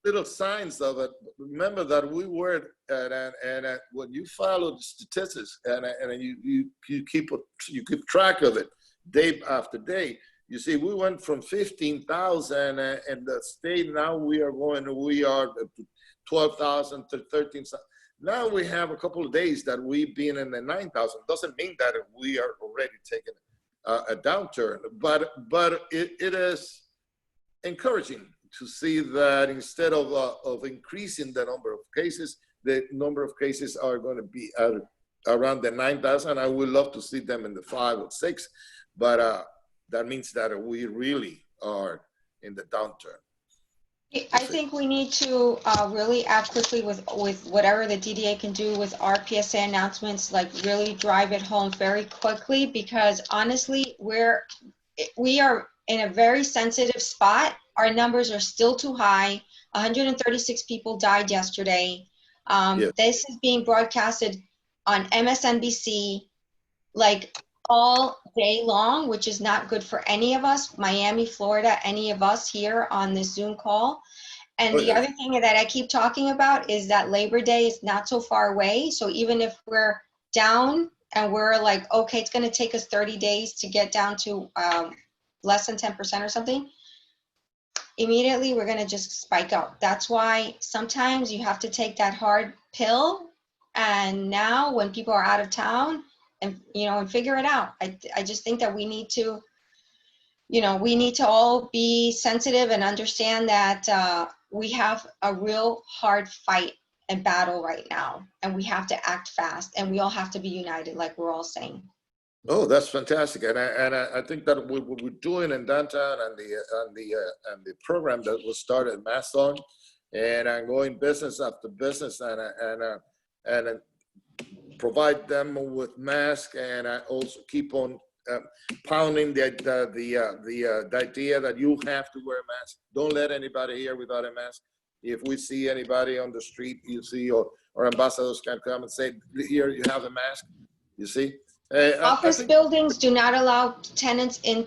little signs of it. Remember that we were and when you follow the statistics and you keep track of it day after day, you see we went from 15,000 in the state. Now we are to 12,000 to 13,000. Now we have a couple of days that we've been in the 9,000. Doesn't mean that we are already taking a downturn, but it is encouraging to see that instead of increasing the number of cases, the number of cases are going to be around the 9,000. I would love to see them in the 5 or 6, but that means that we really are in the downturn. I think we need to really act quickly with whatever the DDA can do with our PSA announcements, like really drive it home very quickly, because honestly, we are in a very sensitive spot. Our numbers are still too high. 136 people died yesterday. This is being broadcasted on MSNBC like all day long, which is not good for any of us, Miami, Florida, any of us here on this Zoom call. And the other thing that I keep talking about is that Labor Day is not so far away. So even if we're down and we're like, okay, it's going to take us 30 days to get down to less than 10% or something, immediately we're going to just spike up. That's why sometimes you have to take that hard pill. And now when people are out of town, and figure it out. I just think that we need to, we need to all be sensitive and understand that we have a real hard fight and battle right now, and we have to act fast, and we all have to be united, like we're all saying. Oh, that's fantastic, and I think that what we're doing in downtown and the program that was started, Mask On, and I'm going business after business, and provide them with masks, and I also keep on pounding the idea that you have to wear a mask. Don't let anybody here without a mask. If we see anybody on the street, you see, or ambassadors can come and say, here you have a mask. You see. Office buildings do not allow tenants in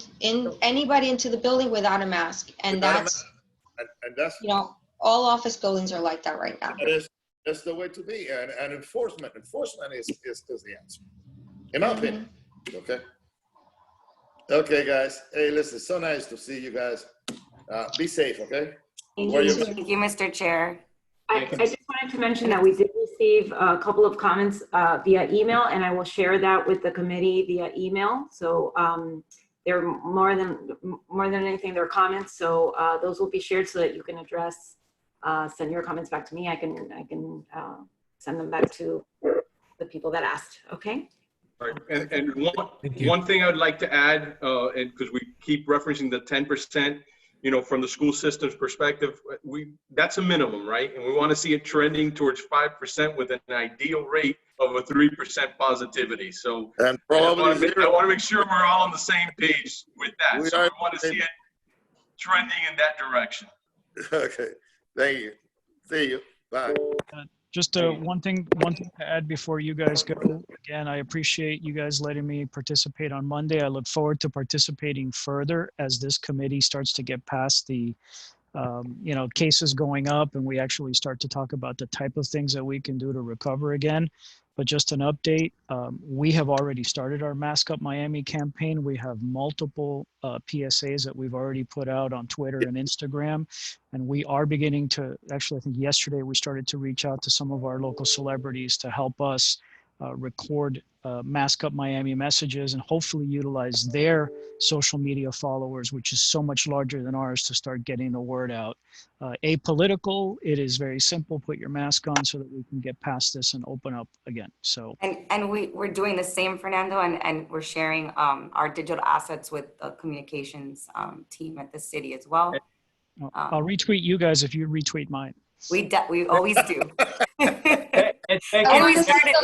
anybody into the building without a mask, and that's all office buildings are like that right now. That's the way to be, and enforcement is the answer, in my opinion. Okay, guys. Hey, listen, so nice to see you guys. Be safe, okay? Thank you, Mr. Chair. I just wanted to mention that we did receive a couple of comments via email, and I will share that with the committee via email. So they're more than anything, they're comments. So those will be shared so that you can address. Send your comments back to me. I can send them back to the people that asked. Okay. All right. And one thing I would like to add, and because we keep referencing the 10%, from the school system's perspective, that's a minimum, right? And we want to see it trending towards 5% with an ideal rate of a 3% positivity. So and probably I want to make sure we're all on the same page with that. We want to see it trending in that direction. Okay. Thank you. See you. Bye. Just one thing to add before you guys go. Again, I appreciate you guys letting me participate on Monday. I look forward to participating further as this committee starts to get past the, cases going up, and we actually start to talk about the type of things that we can do to recover again. But just an update, we have already started our Mask Up Miami campaign. We have multiple PSAs that we've already put out on Twitter and Instagram. And we are beginning to, actually, I think yesterday we started to reach out to some of our local celebrities to help us record Mask Up Miami messages and hopefully utilize their social media followers, which is so much larger than ours, to start getting the word out. Apolitical, it is very simple. Put your mask on so that we can get past this and open up again. So and we're doing the same, Fernando, and we're sharing our digital assets with the communications team at the city as well. I'll retweet you guys if you retweet mine. We always do. And thank And you. we started,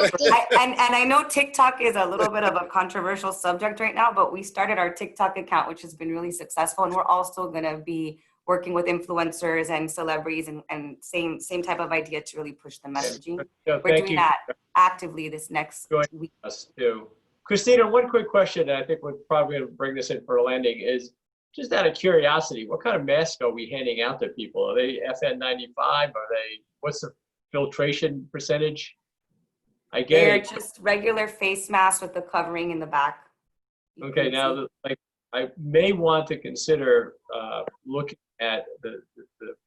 and I know TikTok is a little bit of a controversial subject right now, but we started our TikTok account, which has been really successful. And we're also going to be working with influencers and celebrities and same type of idea to really push the messaging. So We're thank doing you that actively this next joining week. us too. Christina, one quick question that I think we're probably going to bring this in for a landing is just out of curiosity, what kind of masks are we handing out to people? Are they FN95? Are they, what's the filtration percentage? I get They're it. just regular face masks with the covering in the back. You Okay, can now see. like I may want to consider looking at the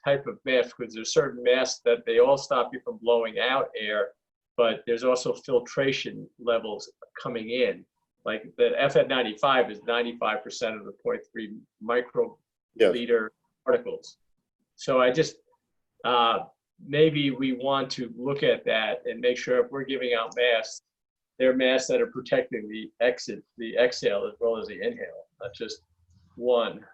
type of mask, because there's certain masks that they all stop you from blowing out air, but there's also filtration levels coming in. Like the FN95 is 95% of the 0.3 microliter particles. So I just, maybe we want to look at that and make sure if we're giving out masks, they're masks that are protecting the exhale as well as the inhale, not just one.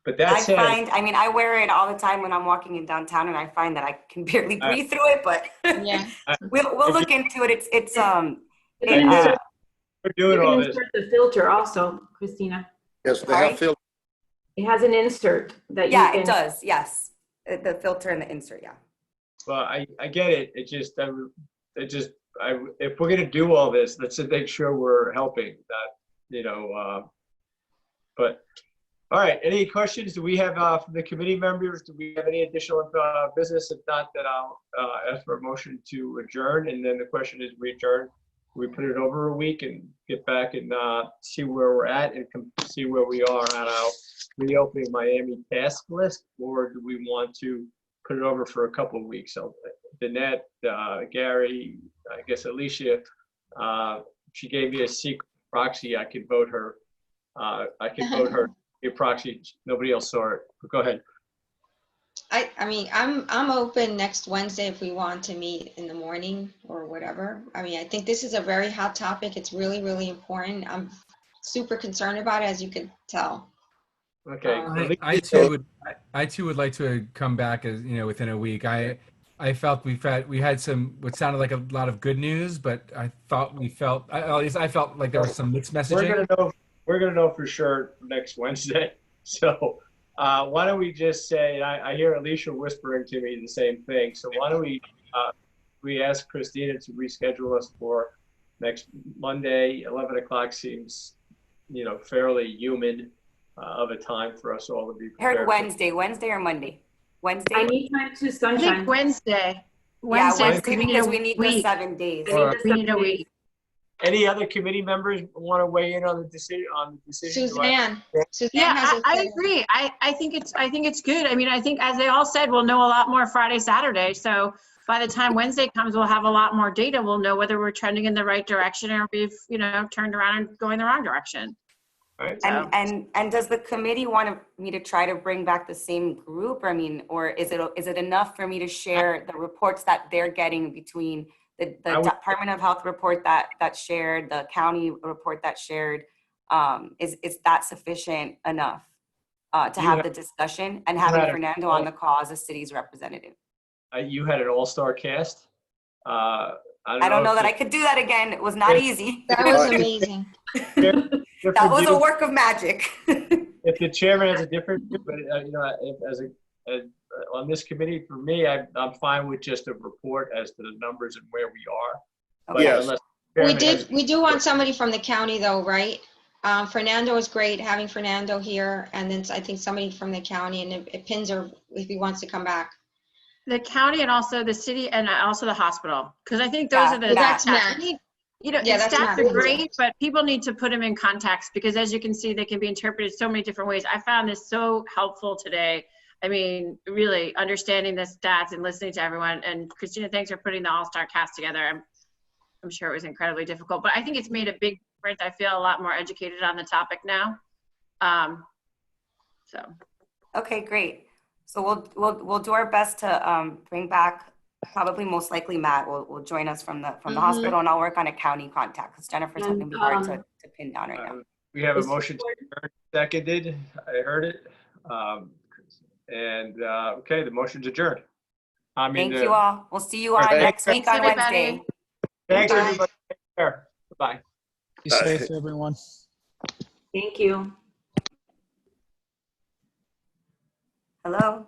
But that said, I wear it all the time when I'm walking in downtown, and I find that I can barely breathe through it. But Yeah, we'll look into it. we're doing all this. Insert the filter also, Christina. Yes, they Sorry? have filters. It has an insert that you Yeah, can. it does. Yes, the filter and the insert. Yeah. Well, I get it. If we're gonna do all this, let's just make sure we're helping that, but all right. Any questions do we have from the committee members? Do we have any additional business? If not, then I'll ask for a motion to adjourn. And then the question is, we adjourn. We put it over a week and get back and see where we're at and see where we are on our reopening Miami task list, or do we want to put it over for a couple of weeks? So Danette, Gary, I guess Alicia, she gave me a secret proxy. I can vote her. I can vote her a proxy. Nobody else saw it. But go ahead. I mean, I'm open next Wednesday if we want to meet in the morning or whatever. I mean, I think this is a very hot topic. It's really, really important. I'm super concerned about it, as you can tell. Okay. I too would like to come back as within a week. I felt we had some what sounded like a lot of good news, but at least I felt like there was some mixed messaging. We're gonna know for sure next Wednesday. So why don't we just say, I hear Alicia whispering to me the same thing. So why don't we ask Christina to reschedule us for next Monday, 11 o'clock seems, fairly human of a time for us all to be prepared. Heard Wednesday or Monday? Wednesday. I need time to I sunshine. think Wednesday. Yeah, Wednesday because because we need the week. 7 days. We need a week. Any other committee members want to weigh in on the decision? Suzanne Yeah, has I agree. I think it's good. I mean, I think as they all said, we'll know a lot more Friday, Saturday. So by the time Wednesday comes, we'll have a lot more data. We'll know whether we're trending in the right direction or if we've, turned around and going the wrong direction. Right. So. And does the committee want me to try to bring back the same group? Or is it enough for me to share the reports that they're getting between the Department of Health report that's shared, the county report that's shared? Is that sufficient enough to have the discussion and having Fernando on the call as a city's representative? You had an all-star cast. I don't know that I could do that again. It was not easy. That was amazing. That was a work of magic. If the chairman has a different, but on this committee, for me, I'm fine with just a report as to the numbers and where we are. Okay. But We do want somebody from the county though, right? Fernando is great, having Fernando here, and then I think somebody from the county, and if Pinzer, if he wants to come back. The county and also the city and also the hospital, because I think those are the that's Matt. That's Stats Matt. are great, but people need to put them in context because as you can see, they can be interpreted so many different ways. I found this so helpful today. I mean, really understanding the stats and listening to everyone. And Christina, thanks for putting the all-star cast together. I'm sure it was incredibly difficult, but I think it's made a big difference. I feel a lot more educated on the topic now. Okay, great. So we'll do our best to bring back, probably most likely Matt will join us from the hospital, and I'll work on a county contact because Jennifer's going to be hard to pin down right now. we have a motion seconded. I heard it. Okay, the motion's adjourned. I mean, Thank you all. We'll see you on Thanks, next week on everybody. Wednesday. Thanks, Bye. everybody. Take care. Bye. Be safe, everyone. Thank you. Hello?